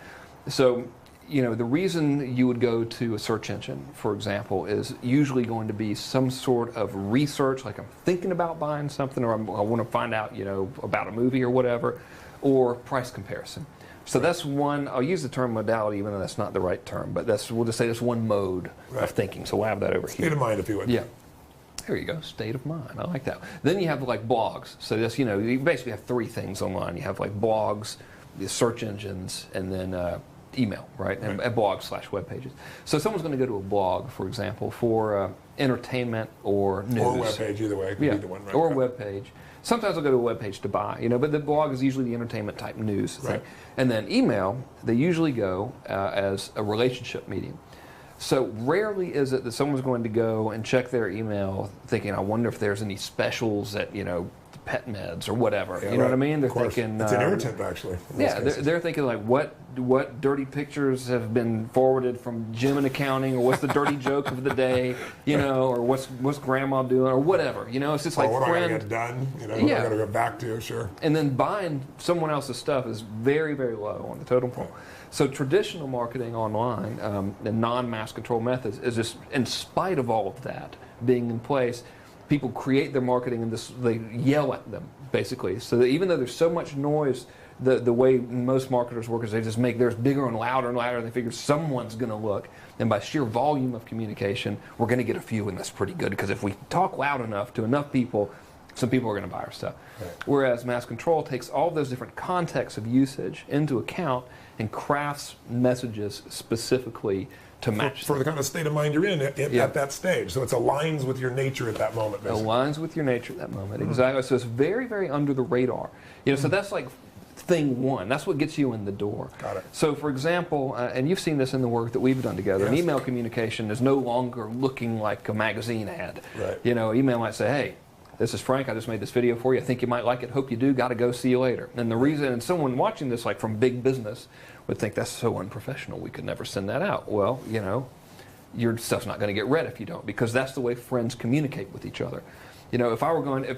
So, the reason you would go to a search engine, for example, is usually going to be some sort of research, like I'm thinking about buying something, or I want to find out, about a movie or whatever, or price comparison. So that's one, I'll use the term modality, even though that's not the right term, but we'll just say that's one mode of thinking. So we'll have that over here. State of mind, if you would. Yeah. There you go, state of mind. I like that. Then you have blogs. So that's, you basically have three things online. You have blogs, the search engines, and then email, right? And blog/web pages. So someone's going to go to a blog, for example, for entertainment or news. Or a web page, either way. Either one, right? Or a web page. Sometimes I'll go to a web page to buy, but the blog is usually the entertainment type news thing. And then email, they usually go as a relationship medium. So rarely is it that someone's going to go and check their email thinking, I wonder if there's any specials at, pet meds or whatever. You know what I mean? They're thinking it's an irritant, actually. They're thinking what dirty pictures have been forwarded from Jim in accounting, or what's the dirty joke of the day, or what's grandma doing, or whatever. It's just what do I gotta get done? What I gotta go back to, sure. And then buying someone else's stuff is very, very low on the totem pole. So traditional marketing online, the non-mass control methods, is just, in spite of all of that being in place, people create their marketing and they yell at them, basically. So that even though there's so much noise, the way most marketers work is they just make theirs bigger and louder and louder, and they figure someone's going to look. And by sheer volume of communication, we're going to get a few, and that's pretty good, because if we talk loud enough to enough people, some people are going to buy our stuff. Whereas mass control takes all those different contexts of usage into account and crafts messages specifically to match for the kind of state of mind you're in at that stage. So it aligns with your nature at that moment, basically. Aligns with your nature at that moment, exactly. So it's very, very under the radar. So that's like thing one. That's what gets you in the door. Got it. So for example, and you've seen this in the work that we've done together, an email communication is no longer looking like a magazine ad. Right. Email might say, hey, this is Frank, I just made this video for you. I think you might like it. Hope you do. Got to go. See you later. And the reason, and someone watching this like from big business would think that's so unprofessional. We could never send that out. Well, your stuff's not going to get read if you don't, because that's the way friends communicate with each other. If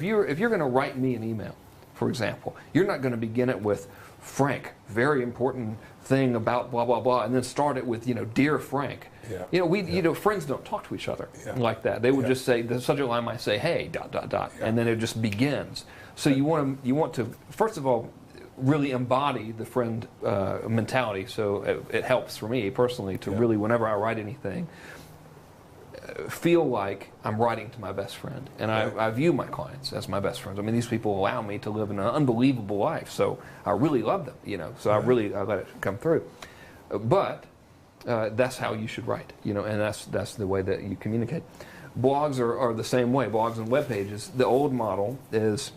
you're going to write me an email, for example, you're not going to begin it with, Frank, very important thing about blah, blah, blah, and then start it with, dear Frank. Yeah. Friends don't talk to each other like that. They would just say, the subject line might say, hey, ... and then it just begins. So you want to, first of all, really embody the friend mentality. So it helps for me personally to really, whenever I write anything, feel like I'm writing to my best friend. And I view my clients as my best friends. I mean, these people allow me to live an unbelievable life, so I really love them, so I let it come through. But that's how you should write, and that's the way that you communicate. Blogs are the same way. Blogs and web pages, the old model is,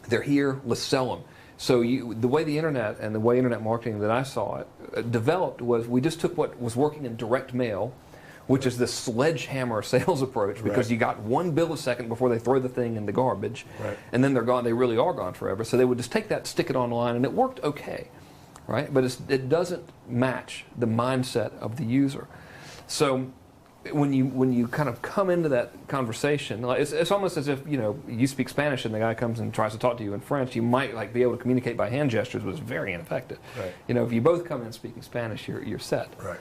they're here, let's sell them. So the way the internet and the way internet marketing that I saw it developed was, we just took what was working in direct mail, which is this sledgehammer sales approach, because you got one bill a second before they throw the thing in the garbage, and then they're gone. They really are gone forever. So they would just take that, stick it online, and it worked okay, right? But it doesn't match the mindset of the user. So when you kind of come into that conversation, like it's almost as if you speak Spanish and the guy comes and tries to talk to you in French. You might be able to communicate by hand gestures, but it's very ineffective. Right. If you both come in speaking Spanish, you're set. Right.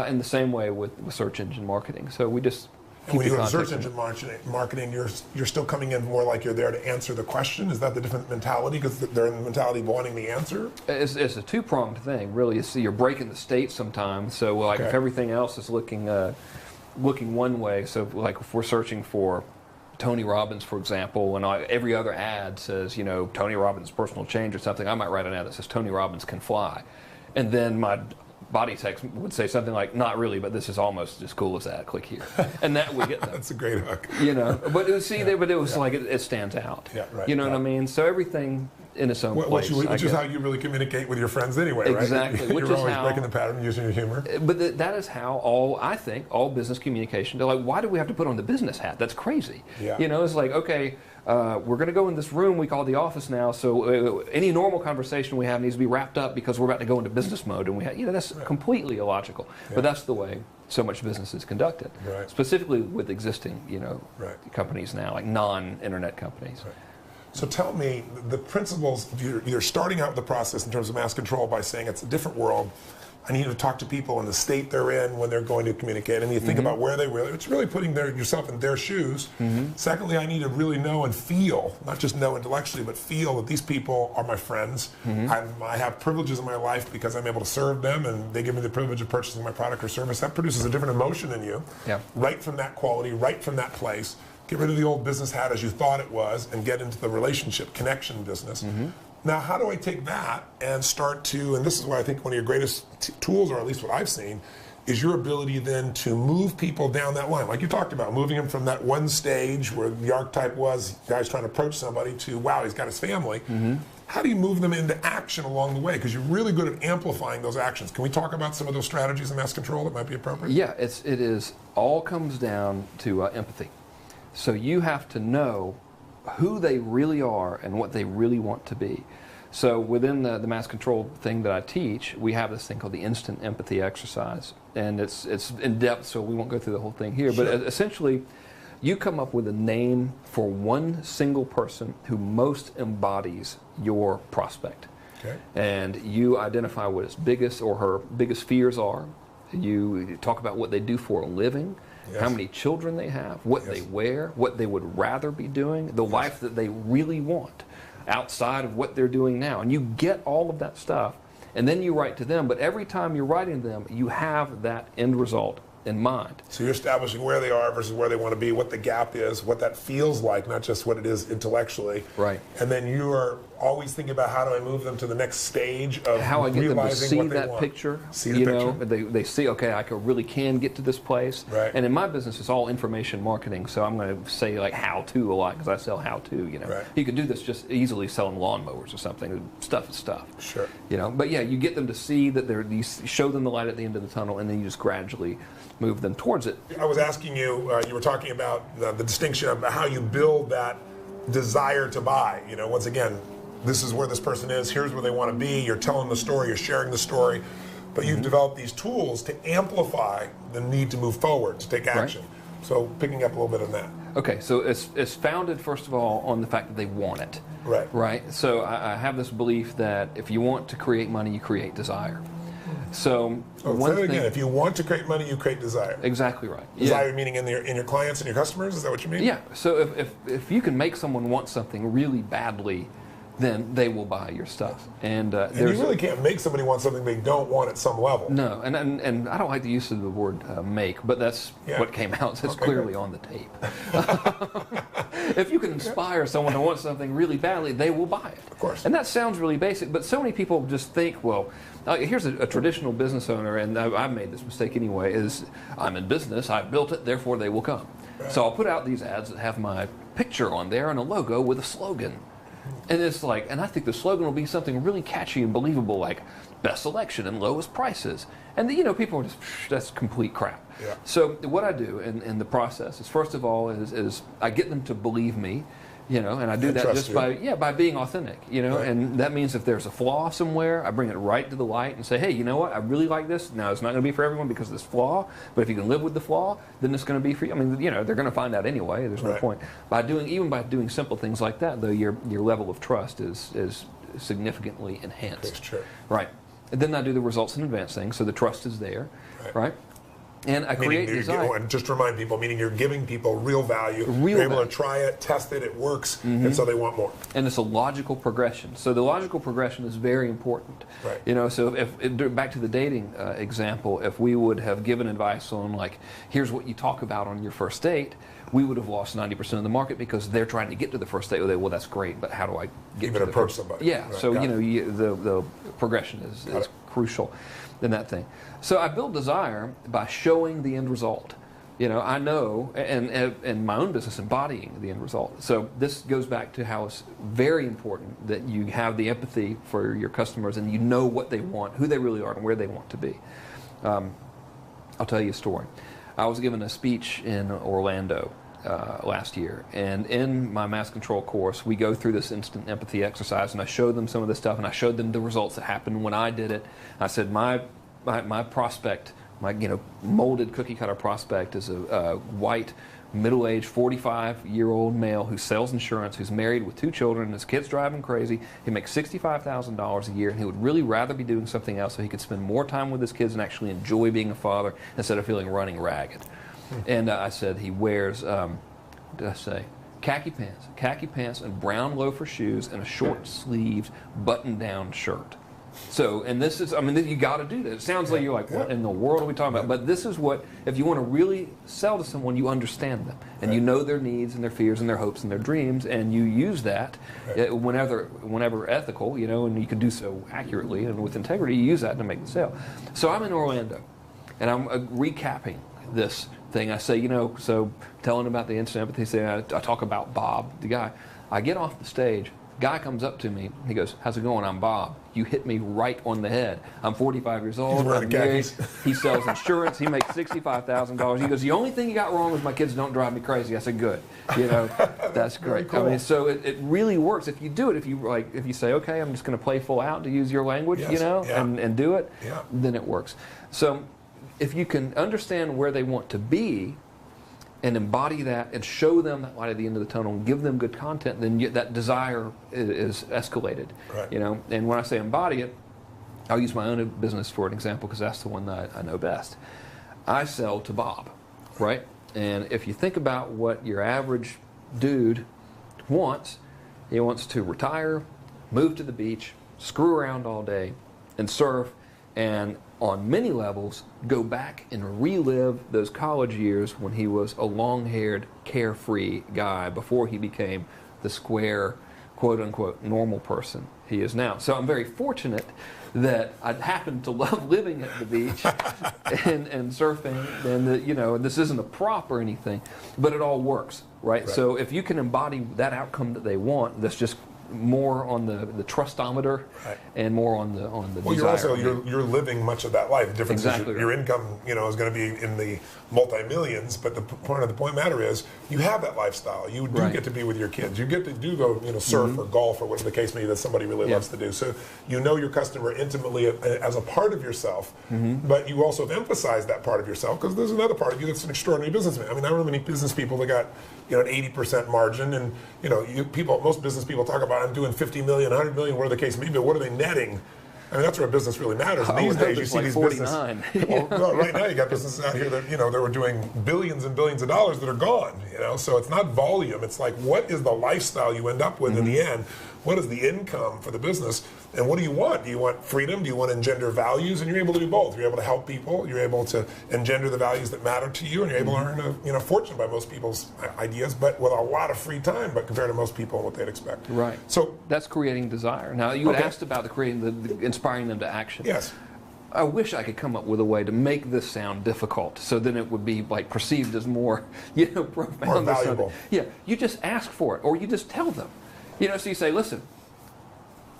In the same way with search engine marketing. So we just and when you go to search engine marketing, you're still coming in more like you're there to answer the question. Is that the different mentality? Because they're in the mentality of wanting the answer. It's a two-pronged thing, really. You're breaking the state sometimes. So like if everything else is looking one way, so like if we're searching for Tony Robbins, for example, and every other ad says Tony Robbins personal change or something, I might write an ad that says Tony Robbins can fly, and then my body text would say something like, not really, but this is almost as cool as that, click here. And that would get them. That's a great hook. But it was like it stands out. Yeah, right. You know what I mean? So everything in its own place. Which is how you really communicate with your friends anyway, right? Exactly. You're always breaking the pattern using your humor. But that is how all business communication, they're like, why do we have to put on the business hat? That's crazy. Yeah. It's like, okay, we're going to go in this room we call the office now, so any normal conversation we have needs to be wrapped up because we're about to go into business mode, and that's completely illogical. Yeah. But that's the way so much business is conducted, specifically with existing, companies now, like non-internet companies. Right. So tell me, the principles, you're starting out the process in terms of mass control by saying it's a different world. I need to talk to people in the state they're in when they're going to communicate. And you think about where they really, it's really putting yourself in their shoes. Secondly, I need to really know and feel, not just know intellectually, but feel that these people are my friends. I have privileges in my life because I'm able to serve them, and they give me the privilege of purchasing my product or service. That produces a different emotion in you, right from that quality, right from that place. Get rid of the old business hat as you thought it was and get into the relationship connection business. Now, how do I take that and start to, and this is why I think one of your greatest tools, or at least what I've seen, is your ability then to move people down that line. Like you talked about, moving them from that one stage where the archetype was guys trying to approach somebody to, wow, he's got his family. How do you move them into action along the way? Because you're really good at amplifying those actions. Can we talk about some of those strategies in mass control that might be appropriate? Yeah, it all comes down to empathy. So you have to know who they really are and what they really want to be. So within the mass control thing that I teach, we have this thing called the instant empathy exercise. And it's in depth, so we won't go through the whole thing here. But essentially, you come up with a name for one single person who most embodies your prospect. Okay. And you identify what his biggest or her biggest fears are. You talk about what they do for a living. How many children they have, what they wear, what they would rather be doing, the life that they really want outside of what they're doing now. And you get all of that stuff, and then you write to them. But every time you're writing them, you have that end result in mind. So you're establishing where they are versus where they want to be, what the gap is, what that feels like, not just what it is intellectually. Right. And then you are always thinking about how do I move them to the next stage of how I get them to realizing see what they that want. picture. See the you picture. know, they see, okay, I really can get to this place. Right. And in my business, it's all information marketing, so I'm going to say like how to a lot because I sell how to. You know, Right. you could do this just easily selling lawnmowers or something. Stuff is stuff. Sure. You know, but yeah, you get them to see that you show them the light at the end of the tunnel, and then you just gradually move them towards it. I was asking you, you were talking about the distinction of how you build that desire to buy. You know, once again, this is where this person is, here's where they want to be, you're telling the story, you're sharing the story, but you've developed these tools to amplify the need to move forward, to take action. Right. So picking up a little bit on that. Okay, so it's founded, first of all, on the fact that they want it. Right. Right? So I have this belief that if you want to create money, you create desire. So one thing, again, if you want to create money, you create desire. Exactly right. Desire meaning in your clients and your customers. Is that what you mean? Yeah. So if you can make someone want something really badly, then they will buy your stuff. And you really can't make somebody want something they don't want at some level. No, and I don't like the use of the word make, but that's what came out. It's clearly on the tape. If you can inspire someone to want something really badly, they will buy it. Of course. And that sounds really basic, but so many people just think, well, here's a traditional business owner, and I've made this mistake anyway, is I'm in business, I've built it, therefore they will come. Right. So I'll put out these ads that have my picture on there and a logo with a slogan. And it's like, and I think the slogan will be something really catchy and believable, like best selection and lowest prices. And people are just, that's complete crap. Yeah. So what I do in the process is, first of all, is I get them to believe me, and I do that just by being authentic, right. And that means if there's a flaw somewhere, I bring it right to the light and say, hey, you know what, I really like this. Now, it's not going to be for everyone because of this flaw, but if you can live with the flaw, then it's going to be for you. I mean, they're going to find out anyway. There's no point. By doing simple things like that, though, your level of trust is significantly enhanced. That's true. Right. And then I do the results in advance thing, so the trust is there, right? And I create desire. And just to remind people, meaning you're giving people real value. You're able to try it, test it, it works, and so they want more. And it's a logical progression. So the logical progression is very important. Right. So if back to the dating example, if we would have given advice on like, here's what you talk about on your first date, we would have lost 90% of the market because they're trying to get to the first date. Well, that's great, but how do I get to the approach first? Somebody? Yeah. Right. So the progression is crucial in that thing. So I build desire by showing the end result. I know, and in my own business, embodying the end result. So this goes back to how it's very important that you have the empathy for your customers and you know what they want, who they really are, and where they want to be. I'll tell you a story. I was given a speech in Orlando last year, and in my mass control course, we go through this instant empathy exercise, and I showed them some of this stuff, and I showed them the results that happened when I did it. I said, my prospect, my molded cookie cutter prospect, is a white, middle-aged, 45-year-old male who sells insurance, who's married with 2 children, his kids drive him crazy. He makes $65,000 a year, and he would really rather be doing something else so he could spend more time with his kids and actually enjoy being a father instead of feeling running ragged. And I said he wears, khaki pants and brown loafer shoes and a short-sleeved button-down shirt. So, and this is, you got to do this. It sounds like you're like, what in the world are we talking about? But this is what, if you want to really sell to someone, you understand them. And you know their needs and their fears and their hopes and their dreams, and you use that whenever ethical, and you can do so accurately and with integrity, you use that to make the sale. So I'm in Orlando, and I'm recapping this thing. I say, so telling about the instant empathy thing, I talk about Bob, the guy. I get off the stage. Guy comes up to me. He goes, how's it going? I'm Bob. You hit me right on the head. I'm 45 years old. I'm married. He sells insurance. He makes $65,000. He goes, the only thing you got wrong is my kids don't drive me crazy. I said, good. That's great. Cool. So it really works if you do it. If you say, okay, I'm just going to play full out to use your language, and do it, then it works. So if you can understand where they want to be, and embody that and show them that light at the end of the tunnel and give them good content, then that desire is escalated. Right. And when I say embody it, I'll use my own business for an example because that's the one that I know best. I sell to Bob, right? And if you think about what your average dude wants, he wants to retire, move to the beach, screw around all day, and surf, and on many levels go back and relive those college years when he was a long-haired, carefree guy before he became the square, quote-unquote, normal person he is now. So I'm very fortunate that I happen to love living at the beach and surfing, and this isn't a prop or anything, but it all works, right? So if you can embody that outcome that they want, that's just more on the trustometer and more on the well, desire. You're living much of that life. The difference Exactly is your income, is going to be in the multi-millions, but the point matter is you have that lifestyle. You do get to be with your kids. You get to go surf or golf or whatever the case may be that somebody really loves to do. So you know your customer intimately as a part of yourself, but you also have emphasized that part of yourself because there's another part of you that's an extraordinary businessman. I mean, I don't know many business people that got an 80% margin, and most business people talk about I'm doing 50 million, 100 million, whatever the case may be, but what are they netting? I mean, that's where business really matters. And these days, you see these businesses. Well, right now, you got businesses out here that they were doing billions and billions of dollars that are gone. So it's not volume. It's like, what is the lifestyle you end up with in the end? What is the income for the business? And what do you want? Do you want freedom? Do you want to engender values? And you're able to do both. You're able to help people. You're able to engender the values that matter to you, and you're able to earn a fortune by most people's ideas, but with a lot of free time. But compared to most people, and what they'd expect. Right. So that's creating desire. Now you had asked about the inspiring them to action. Yes. I wish I could come up with a way to make this sound difficult, so then it would be like perceived as more, profound, more valuable. Yeah. You just ask for it, or you just tell them. So you say, listen,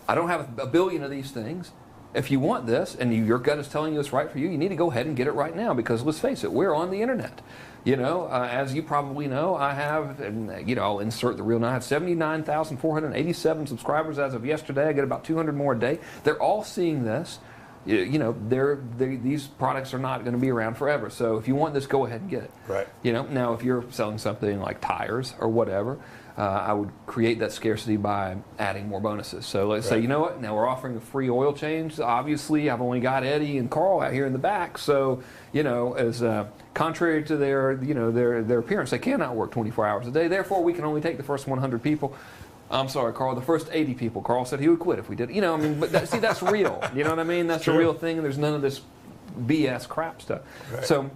I don't have a billion of these things. If you want this, and your gut is telling you it's right for you, you need to go ahead and get it right now, because let's face it, we're on the internet. As you probably know, I have, and I'll insert the real now, I have 79,487 subscribers as of yesterday. I get about 200 more a day. They're all seeing this. These products are not going to be around forever. So if you want this, go ahead and get it. Right. Now if you're selling something like tires or whatever, I would create that scarcity by adding more bonuses. So let's say, now we're offering a free oil change. Obviously, I've only got Eddie and Carl out here in the back. So, as contrary to their appearance, they cannot work 24 hours a day. Therefore, we can only take the first 100 people. I'm sorry, Carl, the first 80 people. Carl said he would quit if we did. But that's real. You know what I mean? That's a real thing, and there's none of this BS crap stuff. Right. So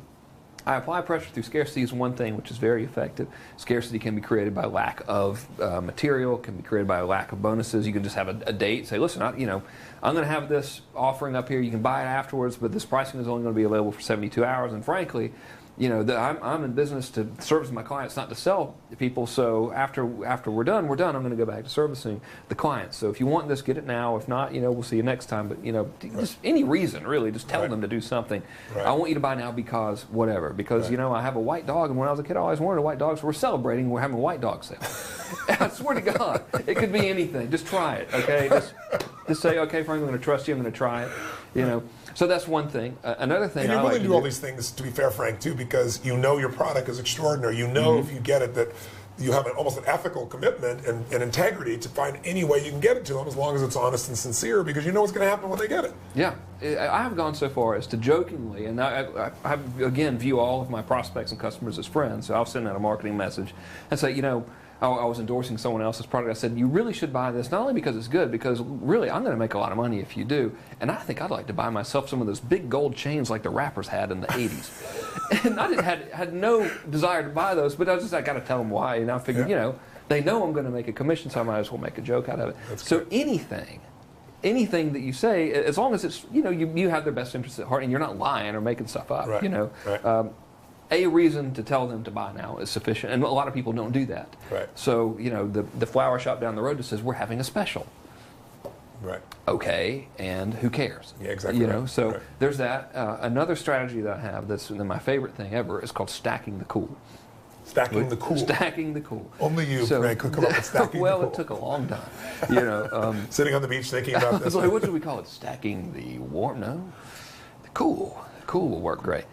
I apply pressure through scarcity is one thing, which is very effective. Scarcity can be created by lack of material, can be created by a lack of bonuses. You can just have a date, say, listen, I'm going to have this offering up here. You can buy it afterwards, but this pricing is only going to be available for 72 hours. And frankly, I'm in business to service my clients, not to sell people. So after we're done. I'm going to go back to servicing the clients. So if you want this, get it now. If not, we'll see you next time. But just any reason really, just tell them to do something. Right. I want you to buy now because whatever. Because I have a white dog, and when I was a kid, I always wanted a white dog. So we're celebrating. We're having a white dog sale. I swear to God, it could be anything. Just try it, okay? Just say, okay, Frank, I'm going to trust you. I'm going to try it. So that's one thing. Another thing, and you're willing to do all these things, to be fair, Frank, too, because your product is extraordinary. If you get it, that you have almost an ethical commitment and integrity to find any way you can get it to them, as long as it's honest and sincere, because you know what's going to happen when they get it. Yeah, I have gone so far as to jokingly, and I again view all of my prospects and customers as friends. So I'll send out a marketing message and say, I was endorsing someone else's product. I said, you really should buy this, not only because it's good, because really I'm going to make a lot of money if you do. And I think I'd like to buy myself some of those big gold chains like the rappers had in the 80s. And I just had no desire to buy those, but I got to tell them why. And I figured, they know I'm going to make a commission, so I might as well make a joke out of it. So anything that you say, as long as it's, you have their best interest at heart and you're not lying or making stuff up, Right. A reason to tell them to buy now is sufficient, and a lot of people don't do that. Right. So the flower shop down the road just says we're having a special. Right. Okay, and who cares? Yeah, exactly. So there's that. Another strategy that I have that's my favorite thing ever is called stacking the cool. Stacking the cool. Stacking the cool. Only you, Frank, could come up with stacking the cool. Well, it took a long time. Sitting on the beach thinking about this. I was like, what do we call it? Stacking the warm? No, the cool. The cool will work great.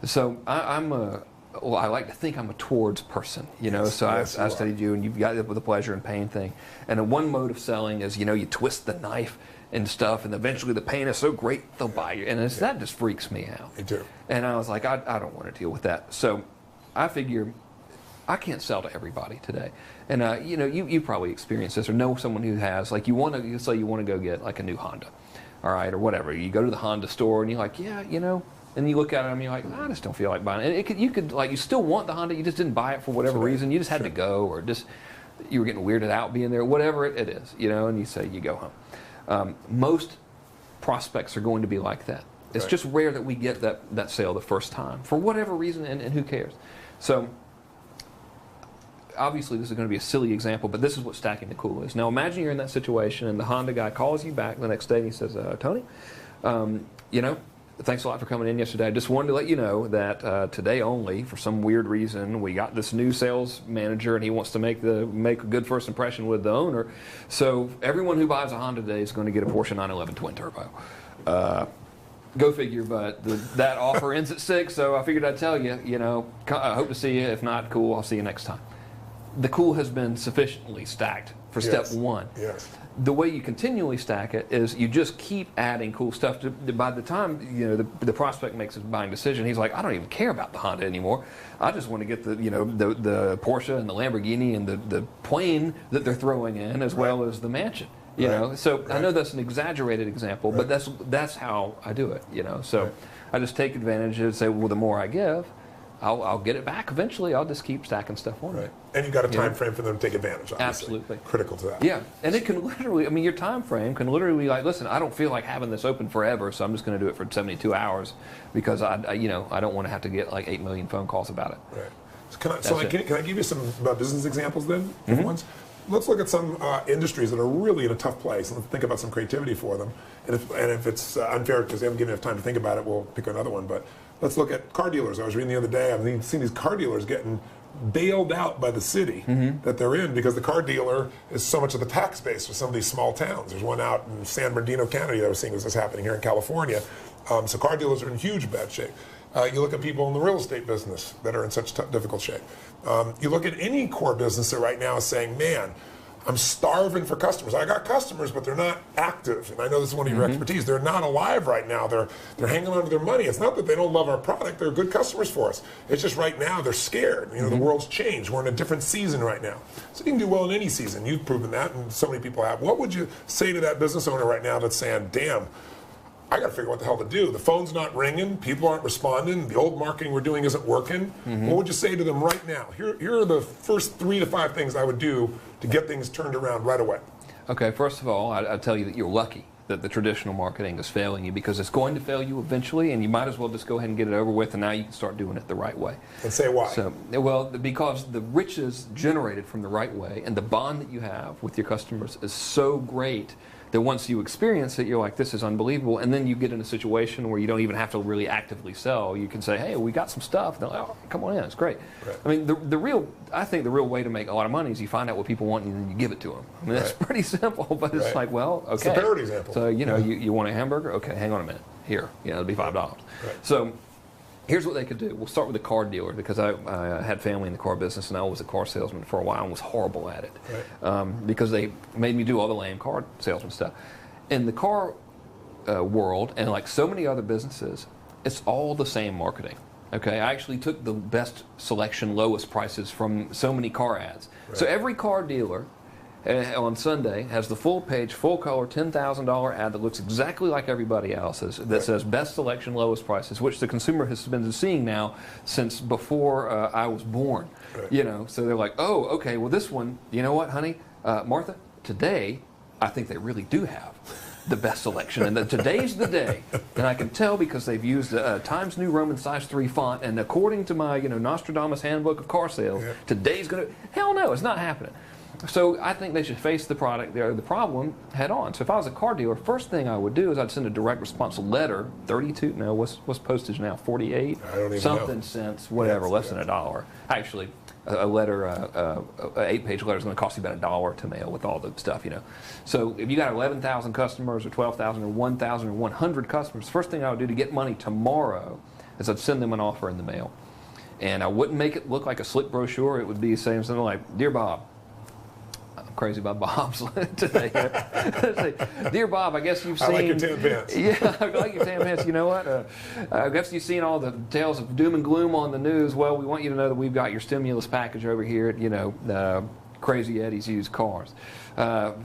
So I like to think I'm a towards person, so I studied you, and you've got the pleasure and pain thing. And one mode of selling is, you twist the knife and stuff, and eventually the pain is so great, they'll buy you. And that just freaks me out. Me too. And I was like, I don't want to deal with that. So I figure I can't sell to everybody today. And, you probably experienced this or know someone who has, like, you want to go get, like, a new Honda. all right, or whatever. You go to the Honda store and you're like, yeah, you know, and you look at it and you're like, I just don't feel like buying it. And you still want the Honda, you just didn't buy it for whatever reason. You just had to go, or just you were getting weirded out being there, whatever it is, you know, and you say you go home. Most prospects are going to be like that. It's just rare that we get that sale the first time for whatever reason, and who cares? So obviously this is going to be a silly example, but this is what stacking the cool is. Now imagine you're in that situation and the Honda guy calls you back the next day and he says, Tony, you know, thanks a lot for coming in yesterday. I just wanted to let you know that today only, for some weird reason, we got this new sales manager and he wants to make a good first impression with the owner. So everyone who buys a Honda today is going to get a Porsche 911 twin turbo. Go figure, but that offer ends at 6, so I figured I'd tell you, you know, I hope to see you. If not, cool, I'll see you next time. The cool has been sufficiently stacked for step one. Yes. The way you continually stack it is you just keep adding cool stuff. By the time, you know, the prospect makes his buying decision, he's like, I don't even care about the Honda anymore. I just want to get the Porsche and the Lamborghini and the plane that they're throwing in, as well as the mansion. You know, so I know that's an exaggerated example, but that's how I do it. You know, so I just take advantage and say, well, the more I give, I'll get it back eventually. I'll just keep stacking stuff on it. And you've got a time frame for them to take advantage of. Absolutely. Critical to that. Yeah, and it can literally, I mean, your time frame can literally be like, listen, I don't feel like having this open forever, so I'm just going to do it for 72 hours because I don't want to have to get like 8 million phone calls about it. Right. So can I give you some business examples then? Ones? Let's look at some industries that are really in a tough place, and let's think about some creativity for them. And if it's unfair because they haven't given enough time to think about it, we'll pick another one. But let's look at car dealers. I was reading the other day, I've seen these car dealers getting bailed out by the city that they're in because the car dealer is so much of the tax base for some of these small towns. There's one out in San Bernardino County that I was seeing was happening here in California. So car dealers are in huge bad shape. You look at people in the real estate business that are in such difficult shape. You look at any core business that right now is saying, man, I'm starving for customers. I got customers, but they're not active. And I know this is one of your expertise. They're not alive right now. They're hanging on to their money. It's not that they don't love our product. They're good customers for us. It's just right now they're scared. You know, the world's changed. We're in a different season right now. So you can do well in any season. You've proven that, and so many people have. What would you say to that business owner right now that's saying, damn, I got to figure out what the hell to do. The phone's not ringing. People aren't responding. The old marketing we're doing isn't working. What would you say to them right now? Here are the first 3 to 5 things I would do to get things turned around right away. Okay, first of all, I'd tell you that you're lucky that the traditional marketing is failing you, because it's going to fail you eventually, and you might as well just go ahead and get it over with, and now you can start doing it the right way. And say why? So, well, because the riches generated from the right way and the bond that you have with your customers is so great that once you experience it, you're like, this is unbelievable. And then you get in a situation where you don't even have to really actively sell. You can say, hey, we got some stuff. And they're like, oh, come on in, it's great. I mean, I think the real way to make a lot of money is you find out what people want and then you give it to them. I mean, that's pretty simple, but it's like, well, okay. It's a parody example. So, you know, you want a hamburger? Okay, hang on a minute. Here, it'll be $5. So here's what they could do. We'll start with the car dealer, because I had family in the car business and I was a car salesman for a while and was horrible at it because they made me do all the lame car salesman stuff. In the car world, and like so many other businesses, it's all the same marketing. Okay, I actually took the best selection, lowest prices from so many car ads. So every car dealer on Sunday has the full page, full color, $10,000 ad that looks exactly like everybody else's, that says best selection, lowest prices, which the consumer has been seeing now since before I was born. You know, so they're like, oh, okay, well this one, you know what, honey, Martha, today I think they really do have the best selection, and today's the day. And I can tell because they've used Times New Roman size 3 font, and according to my Nostradamus handbook of car sales, today's gonna, hell no, it's not happening. So I think they should face the problem head on. So if I was a car dealer, first thing I would do is I'd send a direct response letter, 32, no, what's postage now, 48? I don't even something know. cents, whatever, less than $1. Actually, a letter, an 8-page letter is going to cost you about $1 to mail with all the stuff, you know. So if you got 11,000 customers or 12,000 or 1,000 or 100 customers, first thing I would do to get money tomorrow is I'd send them an offer in the mail. And I wouldn't make it look like a slick brochure. It would be saying something like, Dear Bob, I'm crazy about Bob's today. Dear Bob, I guess you've seen... I like your tan pants. Yeah, I like your tan pants. You know what? I guess you've seen all the tales of doom and gloom on the news. Well, we want you to know that we've got your stimulus package over here at, Crazy Eddie's Used Cars.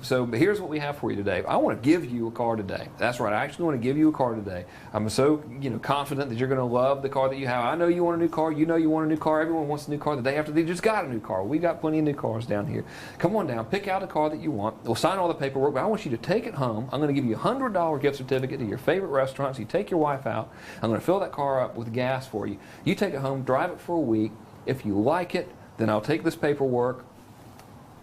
So here's what we have for you today. I want to give you a car today. That's right. I actually want to give you a car today. I'm so confident that you're going to love the car that you have. I know you want a new car. You know you want a new car. Everyone wants a new car the day after they just got a new car. We got plenty of new cars down here. Come on down. Pick out a car that you want. We'll sign all the paperwork, but I want you to take it home. I'm going to give you a $100 gift certificate to your favorite restaurant. So you take your wife out. I'm going to fill that car up with gas for you. You take it home, drive it for a week. If you like it, then I'll take this paperwork,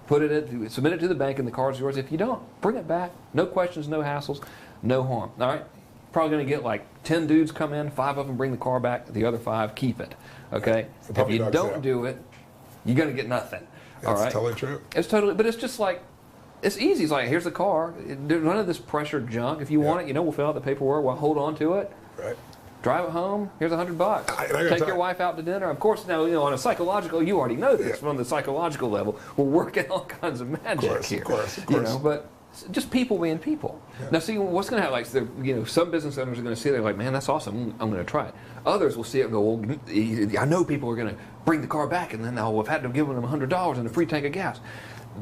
submit it to the bank, and the car's yours. If you don't, bring it back. No questions, no hassles, no harm. All right? Probably going to get like 10 dudes come in, 5 of them bring the car back, the other 5 keep it. Okay? If you don't do it, you're going to get nothing. All right? That's totally true. It's totally, but it's just like, it's easy. It's like, here's the car. There's none of this pressure junk. If you want it, we'll fill out the paperwork. We'll hold on to it. Right. Drive it home. Here's $100. Take your wife out to dinner. Of course, now on a psychological, you already know this. From the psychological level, we're working all kinds of magic here. Of course. But just people being people. Yeah. Now, see, what's going to happen? Like, some business owners are going to see it. They're like, man, that's awesome. I'm going to try it. Others will see it and go, well, I know people are going to bring the car back, and then I've had to give them $100 and a free tank of gas.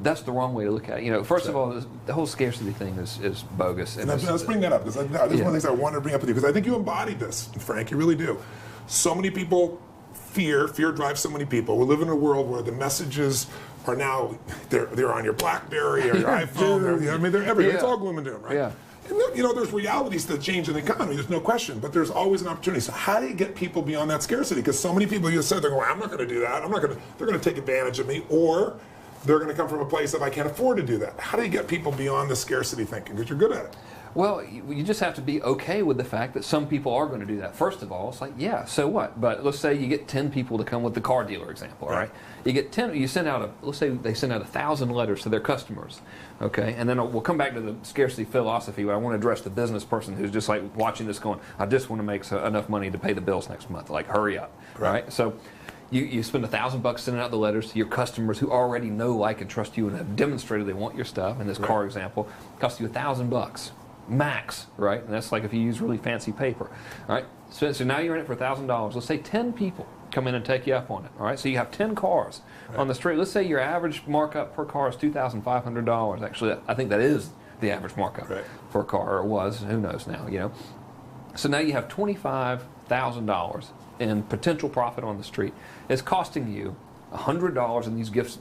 That's the wrong way to look at it. First of all, the whole scarcity thing is bogus. And let's bring that up, because this is one of the things I wanted to bring up with you, because I think you embodied this, Frank. You really do. So many people fear drives so many people. We live in a world where the messages are now, they're on your BlackBerry or your iPhone. They're everywhere. It's all gloom and doom, right? Yeah. And there's realities that change in the economy. There's no question, but there's always an opportunity. So how do you get people beyond that scarcity? Because so many people, you said, they're going, I'm not going to do that. They're going to take advantage of me, or they're going to come from a place of I can't afford to do that. How do you get people beyond the scarcity thinking? Because you're good at it. Well, you just have to be okay with the fact that some people are going to do that. First of all, it's like, yeah, so what? But let's say you get 10 people to come with the car dealer example, all right? You get 10, you send out let's say they send out 1,000 letters to their customers, okay? And then we'll come back to the scarcity philosophy, but I want to address the business person who's just like watching this going, I just want to make enough money to pay the bills next month. Like, hurry up, right? So you spend $1,000 sending out the letters to your customers who already know, like, and trust you and have demonstrated they want your stuff. In this car example, costs you $1,000 max, right? And that's like if you use really fancy paper, all right? So now you're in it for $1,000. Let's say 10 people come in and take you up on it, all right? So you have 10 cars on the street. Let's say your average markup per car is $2,500. Actually, I think that is the average markup for a car, or it was. Who knows now, So now you have $25,000 in potential profit on the street. It's costing you $100 in these gift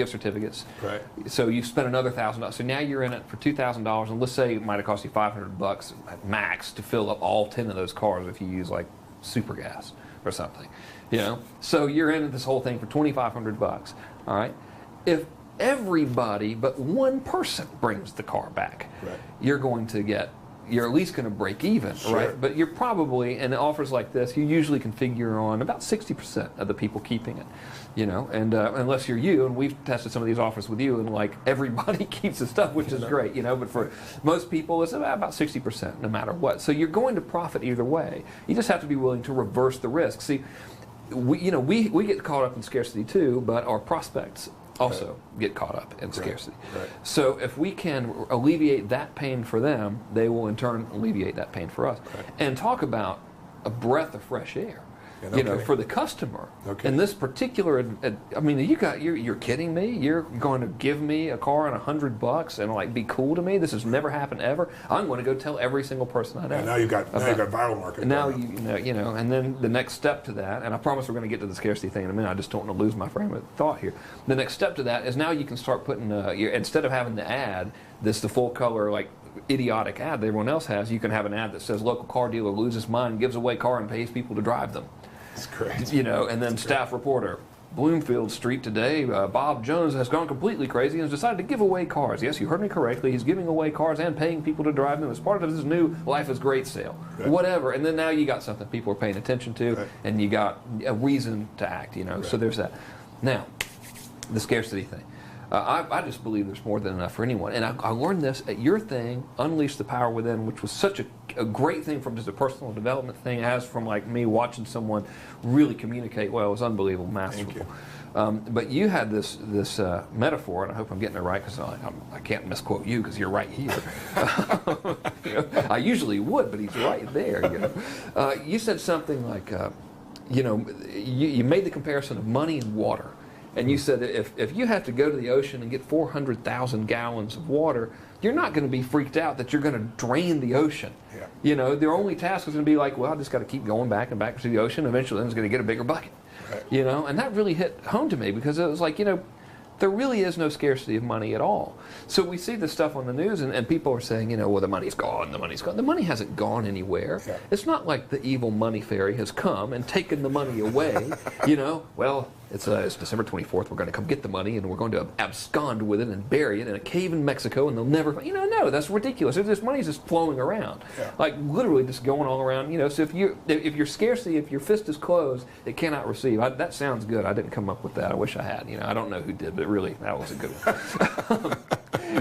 certificates. Right. So you spent another $1,000. So now you're in it for $2,000, and let's say it might have cost you $500 at max to fill up all 10 of those cars if you use like super gas or something. So you're in this whole thing for $2,500. All right. If everybody but one person brings the car back, you're at least going to break even, right? But you're probably, in offers like this, you usually can figure on about 60% of the people keeping it, and unless you're you, and we've tested some of these offers with you, and like everybody keeps the stuff, which is great, but for most people, it's about 60% no matter what. So you're going to profit either way. You just have to be willing to reverse the risk. See, we get caught up in scarcity too, but our prospects also get caught up in scarcity. So if we can alleviate that pain for them, they will in turn alleviate that pain for us. And talk about a breath of fresh air, for the customer. In this particular, you're kidding me? You're going to give me a car and $100 and like be cool to me? This has never happened ever. I'm going to go tell every single person I know. And now you've got viral marketing. Now and then the next step to that, and I promise we're going to get to the scarcity thing in a minute. I just don't want to lose my frame of thought here. The next step to that is now you can start putting instead of having the ad, the full color like idiotic ad that everyone else has, you can have an ad that says local car dealer loses mind, gives away car, and pays people to drive them. That's great. And then staff reporter, Bloomfield Street today, Bob Jones has gone completely crazy and has decided to give away cars. Yes, you heard me correctly. He's giving away cars and paying people to drive them as part of his new Life is Great sale. Whatever. And then now you got something people are paying attention to, and you got a reason to act, So there's that. Now, the scarcity thing. I just believe there's more than enough for anyone. And I learned this at your thing, Unleash the Power Within, which was such a great thing from just a personal development thing, as from like me watching someone really communicate well. It was unbelievable, masterful. But you had this metaphor, and I hope I'm getting it right, because I can't misquote you because you're right here. I usually would, but he's right there. You said something like, you made the comparison of money and water. And you said that if you have to go to the ocean and get 400,000 gallons of water, you're not going to be freaked out that you're going to drain the ocean. Yeah. You know, their only task is going to be like, well, I just got to keep going back and back to the ocean. Eventually, then it's going to get a bigger bucket. Right. You know, and that really hit home to me because it was like, you know, there really is no scarcity of money at all. So we see this stuff on the news, and people are saying, you know, well, the money's gone, the money's gone. The money hasn't gone anywhere. Yeah. It's not like the evil money fairy has come and taken the money away. You know, well, it's December 24th, we're going to come get the money, and we're going to abscond with it and bury it in a cave in Mexico, and they'll never, you know, no, that's ridiculous. This money's just flowing around. Yeah. Like, literally just going all around, you know. So if your scarcity, if your fist is closed, it cannot receive. That sounds good. I didn't come up with that. I wish I had. You know, I don't know who did, but really, that was a good one.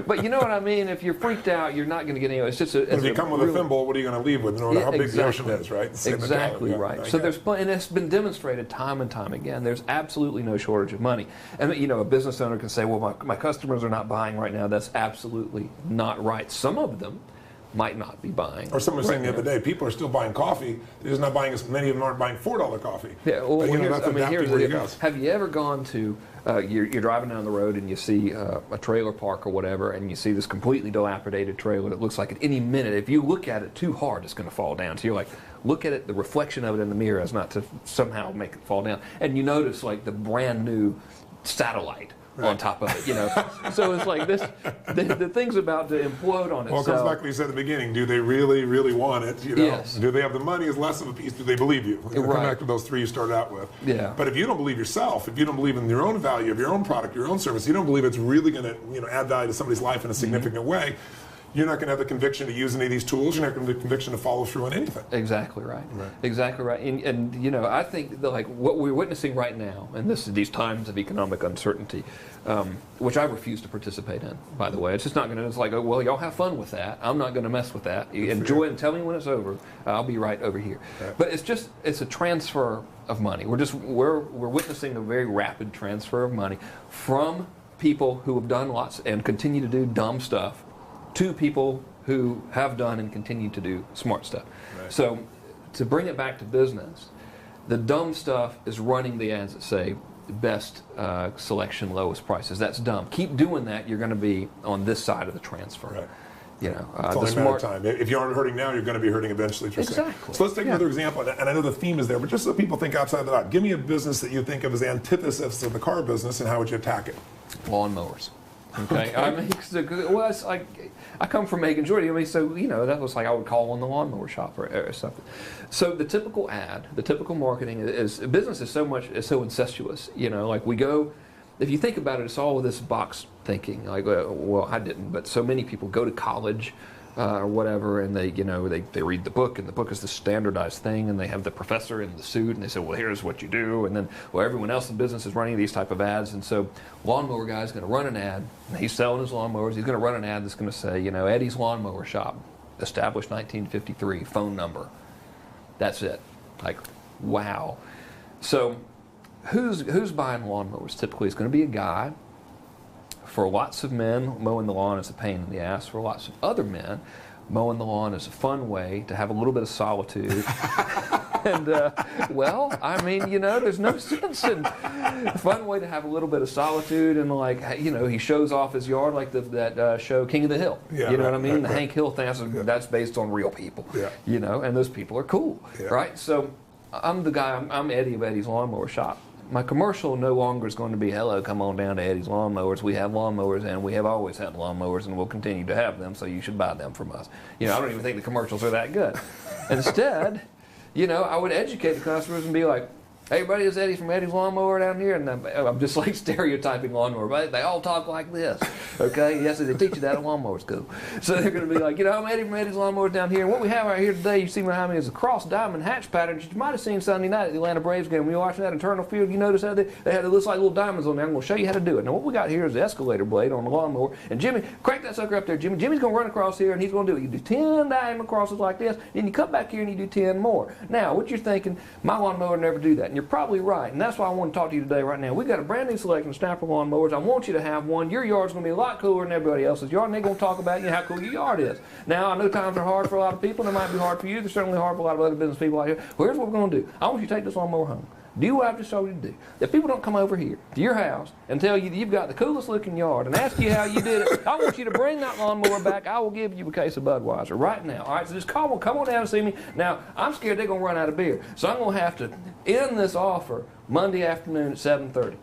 But you know what I mean? If you're freaked out, you're not going to get anywhere. It's just if you come with a thimble, what are you going to leave with? No matter how big the ocean is, right? Exactly right. So there's and it's been demonstrated time and time again. There's absolutely no shortage of money. And you know, a business owner can say, "Well, my customers are not buying right now." That's absolutely not right. Some of them might not be buying. Or someone was saying the other day, people are still buying coffee. They're just not buying as many of them aren't buying $4 coffee. Yeah. Well, but, you know, here's the deal. Have you ever gone to you're driving down the road and you see a trailer park or whatever, and you see this completely dilapidated trailer that looks like at any minute, if you look at it too hard, it's going to fall down. So you're like, look at it, the reflection of it in the mirror as not to somehow make it fall down. And you notice like the brand new satellite on top of it, you know. So it's like this, the thing's about to implode on itself. Well, it comes back to what you said at the beginning. Do they really, really want it? You know? Yes. Do they have the money is less of a piece? Do they believe you? Come back to those three you started out with. Yeah. But if you don't believe yourself, if you don't believe in your own value of your own product, your own service, you don't believe it's really going to, you know, add value to somebody's life in a significant way, you're not going to have the conviction to use any of these tools. You're not going to have the conviction to follow through on anything. Exactly right. Exactly right. And you know, I think that like what we're witnessing right now, and these times of economic uncertainty, which I refuse to participate in, by the way. It's just not going to. It's like, oh, well, y'all have fun with that. I'm not going to mess with that. You enjoy it and tell me when it's over. I'll be right over here. Right. But it's a transfer of money. We're witnessing a very rapid transfer of money from people who have done lots and continue to do dumb stuff to people who have done and continue to do smart stuff. Right. So to bring it back to business, the dumb stuff is running the ads that say best selection, lowest prices. That's dumb. Keep doing that. You're going to be on this side of the transfer. Right. You know, it's only a matter of time. If you aren't hurting now, you're going to be hurting eventually. Exactly. So let's take another example, and I know the theme is there, but just so people think outside the box, give me a business that you think of as the antithesis of the car business, and how would you attack it? Lawnmowers. Okay. I mean, well, it's like I come from Macon, Georgia. I mean, so you know that was like I would call on the lawnmower shop or something. So the typical ad, the typical marketing is business is so incestuous. You know, like we go. If you think about it, it's all this box thinking. Like, well, I didn't, but so many people go to college or whatever, and they read the book, and the book is the standardized thing, and they have the professor in the suit, and they say, well, here's what you do, and then, well, everyone else in business is running these type of ads, and so lawnmower guy's going to run an ad, and he's selling his lawnmowers, he's going to run an ad that's going to say, you know, Eddie's Lawnmower Shop, established 1953, phone number. That's it. Like, wow. So who's buying lawnmowers? Typically, it's going to be a guy. For lots of men, mowing the lawn is a pain in the ass. For lots of other men, mowing the lawn is a fun way to have a little bit of solitude. And, well, I mean, you know, there's no sense in a fun way to have a little bit of solitude. And, like, you know, he shows off his yard like that show King of the Hill. Yeah, you know what I mean? The Hank Hill thing, that's based on real people. Yeah. You know, and those people are cool, right? So I'm the guy, I'm Eddie of Eddie's Lawnmower Shop. My commercial no longer is going to be, hello, come on down to Eddie's Lawnmowers. We have lawnmowers, and we have always had lawnmowers, and we'll continue to have them, so you should buy them from us. You know, I don't even think the commercials are that good. Instead, you know, I would educate the customers and be like, hey, buddy, it's Eddie from Eddie's Lawnmower down here, and I'm just like stereotyping lawnmower, but they all talk like this, okay? Yes, they teach you that at lawnmower school. So they're going to be like, you know, I'm Eddie from Eddie's Lawnmowers down here, and what we have right here today, you see behind me, is a cross diamond hatch pattern that you might have seen Sunday night at the Atlanta Braves game. When you were watching that internal field, you notice how they had it looks like little diamonds on there. I'm going to show you how to do it. Now, what we got here is the escalator blade on the lawnmower, and Jimmy, crank that sucker up there, Jimmy. Jimmy's going to run across here, and he's going to do it. You do 10 diamond crosses like this, then you come back here and you do 10 more. Now, what you're thinking, my lawnmower would never do that, and you're probably right. And that's why I want to talk to you today right now. We've got a brand new selection of snapper lawnmowers. I want you to have one. Your yard's going to be a lot cooler than everybody else's yard, and they're going to talk about how cool your yard is. Now, I know times are hard for a lot of people, and they might be hard for you. They're certainly hard for a lot of other business people out here. Well, here's what we're going to do. I want you to take this lawnmower home. Do what I've just told you to do. If people don't come over here to your house and tell you that you've got the coolest looking yard and ask you how you did it, I want you to bring that lawnmower back. I will give you a case of Budweiser right now. All right, so just come on down and see me. Now, I'm scared they're going to run out of beer. So I'm going to have to end this offer Monday afternoon at 7:30.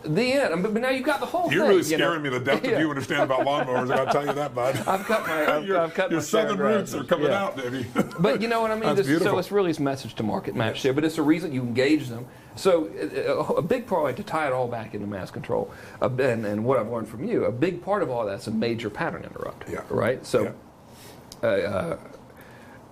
The end. But now you've got the whole thing. You're really scaring me. The depth of you understand about lawnmowers. I got to tell you that, bud. I've cut my your southern roots are coming out, baby. But you know what I mean? So it's really a message to market match there. But it's a reason you engage them. So a big part, to tie it all back into mass control, and what I've learned from you, a big part of all that's a major pattern interrupt. Yeah. Right? So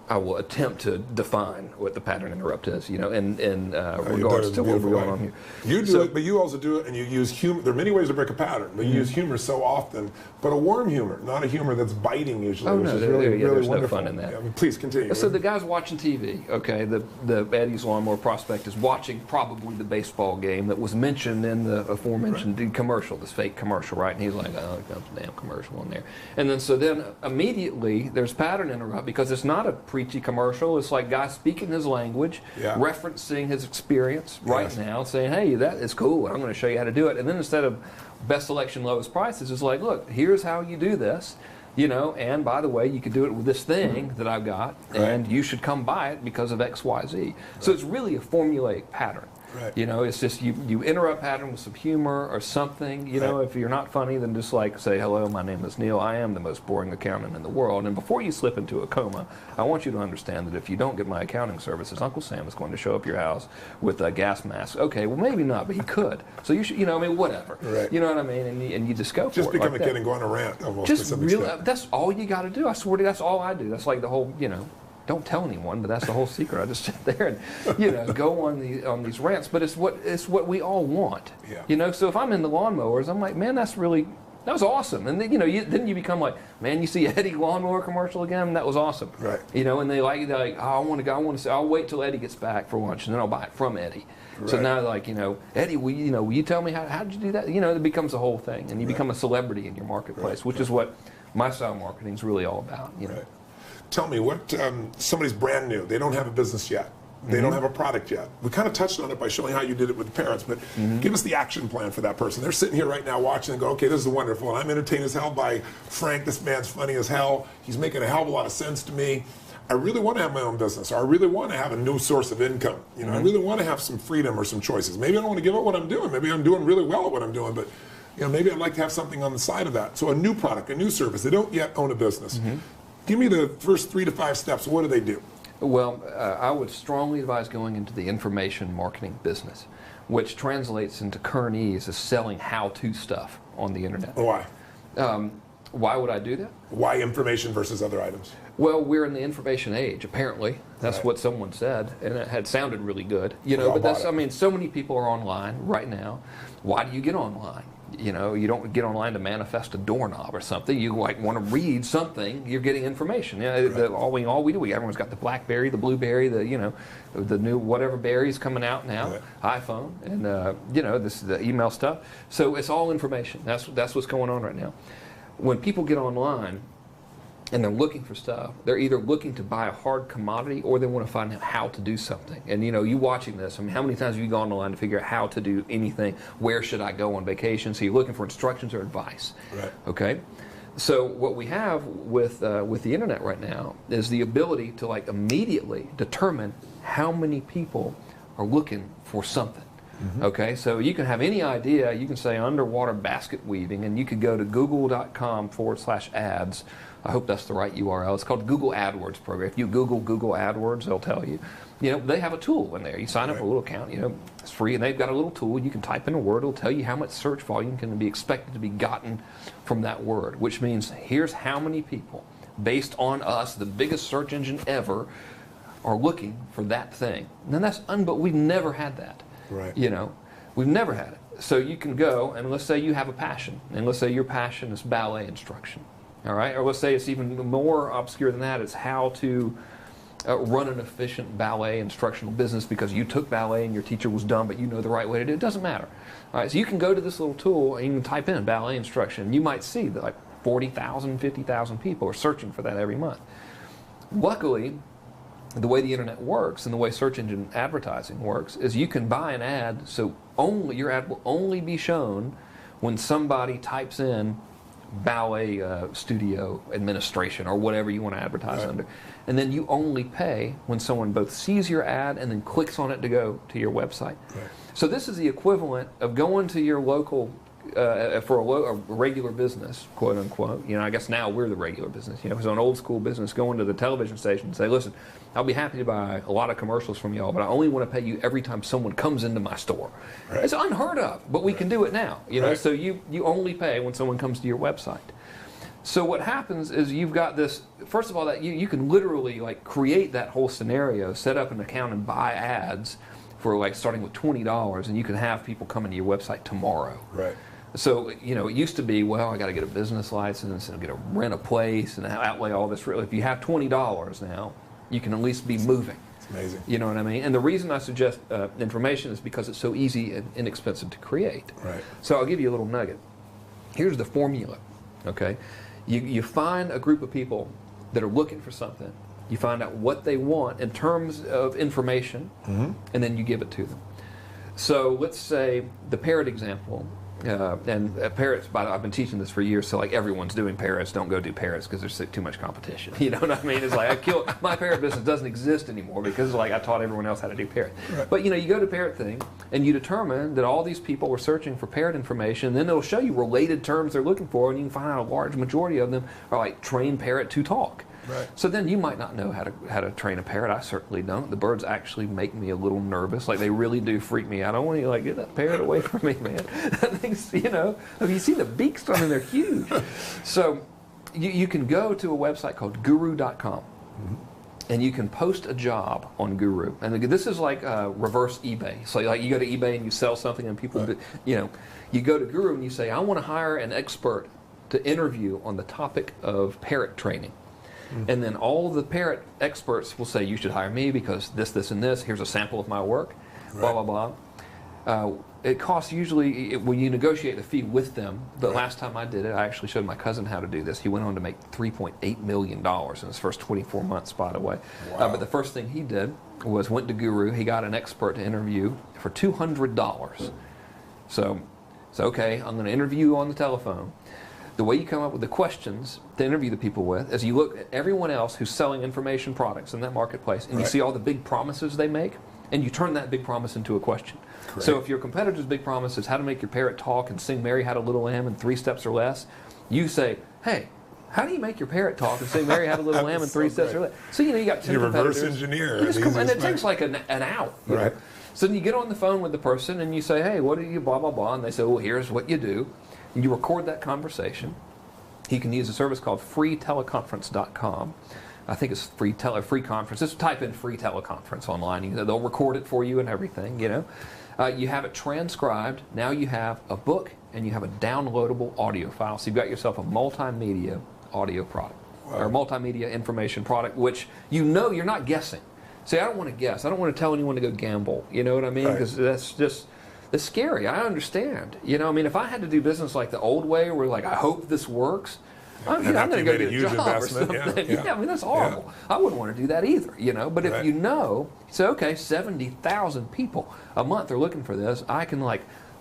I will attempt to define what the pattern interrupt is, in regards to what we're going on here. You do it, but you also do it, and you use humor. There are many ways to break a pattern, but you use humor so often, but a warm humor, not a humor that's biting usually, which is really there's wonderful. No fun in that. Yeah, please continue. So the guy's watching TV, okay? The Eddie's Lawnmower Prospect is watching probably the baseball game that was mentioned in the aforementioned commercial, this fake commercial, right? And he's like, oh, there comes a damn commercial in there. And then immediately there's pattern interrupt because it's not a preachy commercial. It's like guy speaking his language, referencing his experience right now, saying, hey, that is cool. I'm going to show you how to do it. And then instead of best selection, lowest prices, it's like, look, here's how you do this. And by the way, you could do it with this thing that I've got, and you should come buy it because of X, Y, Z. So it's really a formulaic pattern. Right. It's just you interrupt pattern with some humor or something. If you're not funny, then just like say, hello, my name is Neil. I am the most boring accountant in the world. And before you slip into a coma, I want you to understand that if you don't get my accounting services, Uncle Sam is going to show up your house with a gas mask. Okay, well maybe not, but he could. So you should, whatever. Right. You know what I mean? And you just go for it. Just become like a kid and go on a rant almost. Just really, that's all you got to do. I swear to you, that's all I do. That's like the whole, don't tell anyone, but that's the whole secret. I just sit there and go on these rants. But it's what we all want. Yeah. So if I'm in the lawnmowers, I'm like, man, that was awesome. And then then you become like, man, you see Eddie lawnmower commercial again? That was awesome. Right. And they're like, oh, I want to go. I want to say, I'll wait till Eddie gets back for lunch, and then I'll buy it from Eddie. Right. So now, like, Eddie, will you tell me how did you do that? It becomes a whole thing, and you become a celebrity in your marketplace, which is what my style marketing is really all about. Right. Tell me, what somebody's brand new. They don't have a business yet. They don't have a product yet. We kind of touched on it by showing how you did it with the parents, but give us the action plan for that person. They're sitting here right now watching and go, okay, this is wonderful. And I'm entertained as hell by Frank. This man's funny as hell. He's making a hell of a lot of sense to me. I really want to have my own business, or I really want to have a new source of income. I really want to have some freedom or some choices. Maybe I don't want to give up what I'm doing. Maybe I'm doing really well at what I'm doing, but maybe I'd like to have something on the side of that. So a new product, a new service. They don't yet own a business. Give me the first 3 to 5 steps. What do they do? Well, I would strongly advise going into the information marketing business, which translates into Kernese as selling how-to stuff on the internet. Why? Why would I do that? Why information versus other items? Well, we're in the information age, apparently. That's what someone said, and it had sounded really good. But so many people are online right now. Why do you get online? You don't get online to manifest a doorknob or something. You want to read something. You're getting information. All we do. Everyone's got the BlackBerry, the BlueBerry, the new whatever berries coming out now, iPhone, and this the email stuff. So it's all information. That's what's going on right now. When people get online and they're looking for stuff, they're either looking to buy a hard commodity or they want to find out how to do something. And you watching this, how many times have you gone online to figure out how to do anything? Where should I go on vacation? So you're looking for instructions or advice. Right. Okay? So what we have with the internet right now is the ability to immediately determine how many people are looking for something. Okay, so you can have any idea. You can say underwater basket weaving, and you could go to google.com/ads. I hope that's the right URL. It's called Google AdWords program. If you Google AdWords, they'll tell you. They have a tool in there. You sign up for a little account. It's free, and they've got a little tool. You can type in a word. It'll tell you how much search volume can be expected to be gotten from that word, which means here's how many people, based on us, the biggest search engine ever, are looking for that thing. And that's but we've never had that. Right. We've never had it. So you can go, and let's say you have a passion, and let's say your passion is ballet instruction, all right? Or let's say it's even more obscure than that. It's how to run an efficient ballet instructional business because you took ballet and your teacher was dumb, but you know the right way to do it. It doesn't matter. All right, so you can go to this little tool and you can type in ballet instruction. You might see that 40,000, 50,000 people are searching for that every month. Luckily, the way the internet works and the way search engine advertising works is you can buy an ad, so your ad will only be shown when somebody types in ballet studio administration or whatever you want to advertise under. And then you only pay when someone both sees your ad and then clicks on it to go to your website. Right. So this is the equivalent of going to your local, for a regular business, quote unquote. I guess now we're the regular business. It's an old school business, going to the television station and say, listen, I'll be happy to buy a lot of commercials from y'all, but I only want to pay you every time someone comes into my store. Right. It's unheard of, but we can do it now. So you only pay when someone comes to your website. So what happens is you've got this, first of all, that you can literally create that whole scenario, set up an account and buy ads for starting with $20, and you can have people coming to your website tomorrow. Right. So, it used to be, well, I got to get a business license and rent a place and outlay all this. If you have $20 now, you can at least be moving. It's amazing. You know what I mean? And the reason I suggest information is because it's so easy and inexpensive to create. Right. So I'll give you a little nugget. Here's the formula, okay? You find a group of people that are looking for something. You find out what they want in terms of information, and then you give it to them. So let's say the parrot example, and parrots, I've been teaching this for years, so everyone's doing parrots. Don't go do parrots because there's too much competition. You know what I mean? It's my parrot business doesn't exist anymore because I taught everyone else how to do parrot. Right. But you go to parrot thing and you determine that all these people were searching for parrot information, and then it'll show you related terms they're looking for, and you can find out a large majority of them are train parrot to talk. Right. So then you might not know how to train a parrot. I certainly don't. The birds actually make me a little nervous. They really do freak me out. I want you get that parrot away from me, man. That thing's, have you seen the beaks on them? They're huge. So you can go to a website called guru.com. And you can post a job on Guru. And this is reverse eBay. So you go to eBay and you sell something, and people, you go to Guru and you say, I want to hire an expert to interview on the topic of parrot training. And then all the parrot experts will say, you should hire me because this, and this. Here's a sample of my work, blah, blah, blah. It costs usually, when you negotiate a fee with them, the last time I did it, I actually showed my cousin how to do this. He went on to make $3.8 million in his first 24 months, by the way. Wow. But the first thing he did was went to Guru. He got an expert to interview for $200. So okay, I'm going to interview you on the telephone. The way you come up with the questions to interview the people with is you look at everyone else who's selling information products in that marketplace, and you see all the big promises they make, and you turn that big promise into a question. Correct. So if your competitor's big promise is how to make your parrot talk and sing Mary Had a Little Lamb in 3 steps or less, you say, hey, how do you make your parrot talk and sing Mary Had a Little Lamb in 3 steps or less? So you got 10 competitors. Reverse engineer. And it takes an hour. Right. So then you get on the phone with the person and you say, hey, what do you blah, blah, blah, and they say, well, here's what you do. You record that conversation. You can use a service called freeteleconference.com. I think it's free conference. Just type in free teleconference online. They'll record it for you and everything. You have it transcribed. Now you have a book and you have a downloadable audio file. So you've got yourself a multimedia audio product or multimedia information product, which you're not guessing. See, I don't want to guess. I don't want to tell anyone to go gamble. You know what I mean? Because it's scary. I understand. If I had to do business like the old way, where I hope this works, I'm going to go get a job or something. Yeah, that's horrible. I wouldn't want to do that either. But if you say, okay, 70,000 people a month are looking for this, I can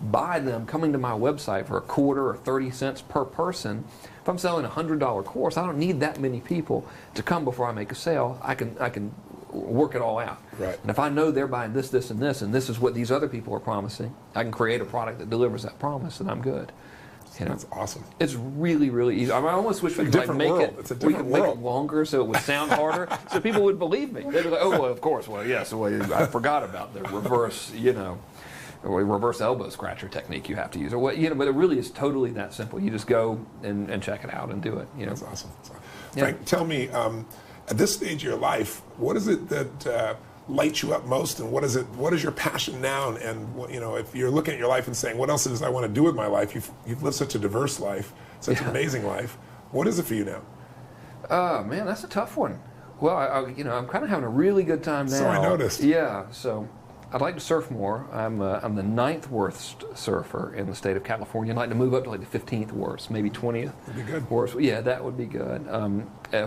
buy them coming to my website for a quarter or 30 cents per person. If I'm selling a $100 course, I don't need that many people to come before I make a sale. I can work it all out. Right. And if I know they're buying this, this, and this is what these other people are promising, I can create a product that delivers that promise, and I'm good. That's awesome. It's really, really easy. I almost wish we could make it longer so it would sound harder, so people would believe me. They'd be like, "Oh, well, of course. Well, yes. Well, I forgot about the reverse, reverse elbow scratcher technique you have to use, or what, But it really is totally that simple. You just go and check it out and do it. That's awesome. Frank, tell me, at this stage of your life, what is it that lights you up most, and what is your passion now? And if you're looking at your life and saying, what else is I want to do with my life? You've lived such a diverse life, such an amazing life. What is it for you now? Oh man, that's a tough one. Well, I'm kind of having a really good time now. So I noticed. Yeah. So I'd like to surf more. I'm the 9th worst surfer in the state of California. I'd like to move up to like the 15th worst, maybe 20th. Would be good. Worst. Yeah, that would be good.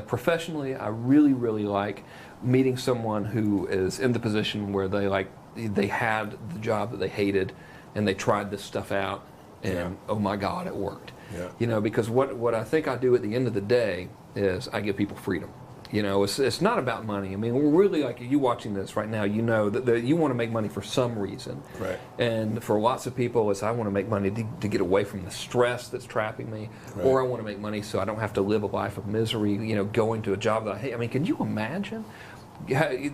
Professionally, I really, really like meeting someone who is in the position where they had the job that they hated, and they tried this stuff out, and oh my God, it worked. Yeah. You know, because what I think I do at the end of the day is I give people freedom. You know, it's not about money. I mean, we're really, like, you watching this right now, you know that you want to make money for some reason. Right. And for lots of people, it's I want to make money to get away from the stress that's trapping me, right. or I want to make money so I don't have to live a life of misery, you know, going to a job that I hate. I mean, can you imagine?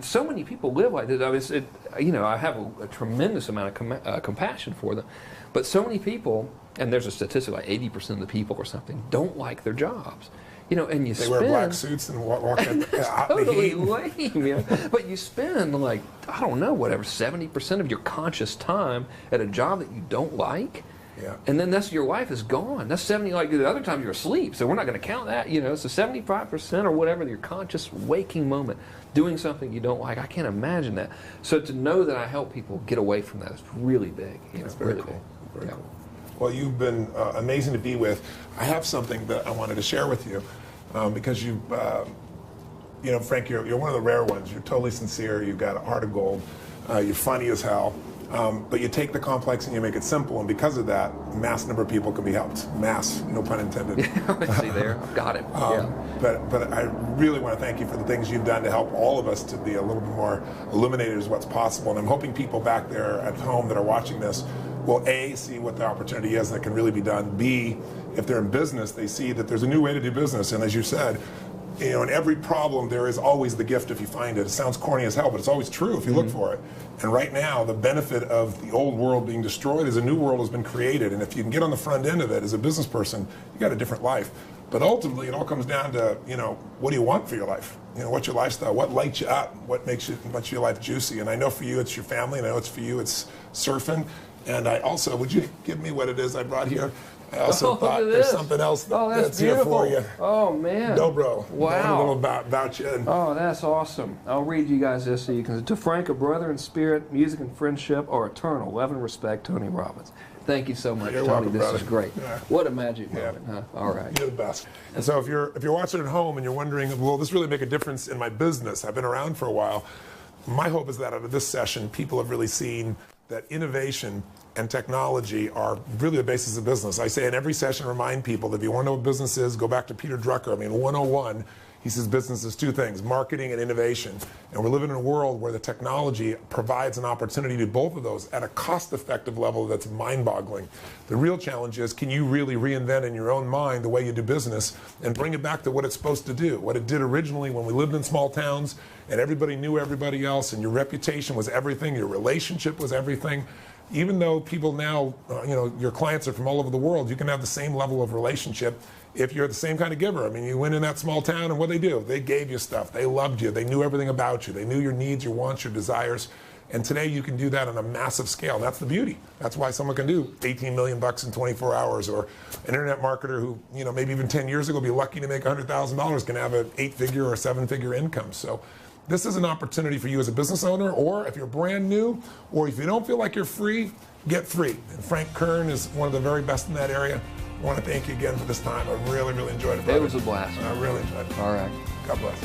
So many people live like this. I mean, you know, I have a tremendous amount of compassion for them, but so many people, and there's a statistic like 80% of the people or something don't like their jobs. You know, and they wear black suits and walk out totally in the heat. lame. You know? But you spend, like, I don't know, whatever, 70% of your conscious time at a job that you don't like. Yeah. And then your life is gone. That's 70, like the other time you're asleep, so we're not going to count that, you know. So 75% or whatever, your conscious waking moment, doing something you don't like, I can't imagine that. So to know that I help people get away from that is really big. You know, That's very really cool. big. Very cool. Well, you've been amazing to be with. I have something that I wanted to share with you because you know, Frank, you're one of the rare ones. You're totally sincere. You've got a heart of gold. You're funny as hell. But you take the complex and you make it simple, and because of that, mass number of people can be helped. Mass, no pun intended. See there, I've got it. But I really want to thank you for the things you've done to help all of us to be a little bit more illuminated as what's possible. And I'm hoping people back there at home that are watching this will A, see what the opportunity is that can really be done. B, if they're in business, they see that there's a new way to do business. And as you said, you know, in every problem there is always the gift if you find it. It sounds corny as hell, but it's always true if you look for it. And right now, the benefit of the old world being destroyed is a new world has been created. And if you can get on the front end of it as a business person, you got a different life. But ultimately, it all comes down to, you know, what do you want for your life? You know, what's your lifestyle? What lights you up? What makes your life juicy? And I know for you, it's your family. And I know it's for you, it's surfing. And I also, would you give me what it is I brought here? I also thought there's something else that's here for you. Oh, man. Dobro. Wow. A little about you. And oh, that's awesome. I'll read you guys this so you can. To Frank, a brother in spirit, music and friendship are eternal. Love and respect, Tony Robbins. Thank you so much, You're Tony. welcome, This brother. is great. Yeah. What a magic moment, huh? All right. You're the best. And so if you're watching at home and you're wondering, will this really make a difference in my business? I've been around for a while. My hope is that out of this session, people have really seen that innovation and technology are really the basis of business. I say in every session, remind people that if you want to know what business is, go back to Peter Drucker. I mean, 101, he says business is two things, marketing and innovation. And we're living in a world where the technology provides an opportunity to do both of those at a cost-effective level that's mind-boggling. The real challenge is, can you really reinvent in your own mind the way you do business and bring it back to what it's supposed to do, what it did originally when we lived in small towns and everybody knew everybody else and your reputation was everything, your relationship was everything. Even though people now, you know, your clients are from all over the world, you can have the same level of relationship if you're the same kind of giver. I mean, you went in that small town and what they do? They gave you stuff. They loved you. They knew everything about you. They knew your needs, your wants, your desires. And today you can do that on a massive scale. And that's the beauty. That's why someone can do 18 million bucks in 24 hours, or an internet marketer who, you know, maybe even 10 years ago be lucky to make $100,000 can have an 8-figure or 7-figure income. So this is an opportunity for you as a business owner, or if you're brand new, or if you don't feel like you're free, get free. And Frank Kern is one of the very best in that area. I want to thank you again for this time. I really, really enjoyed it, brother. It was a blast. I really enjoyed it. All right. God bless.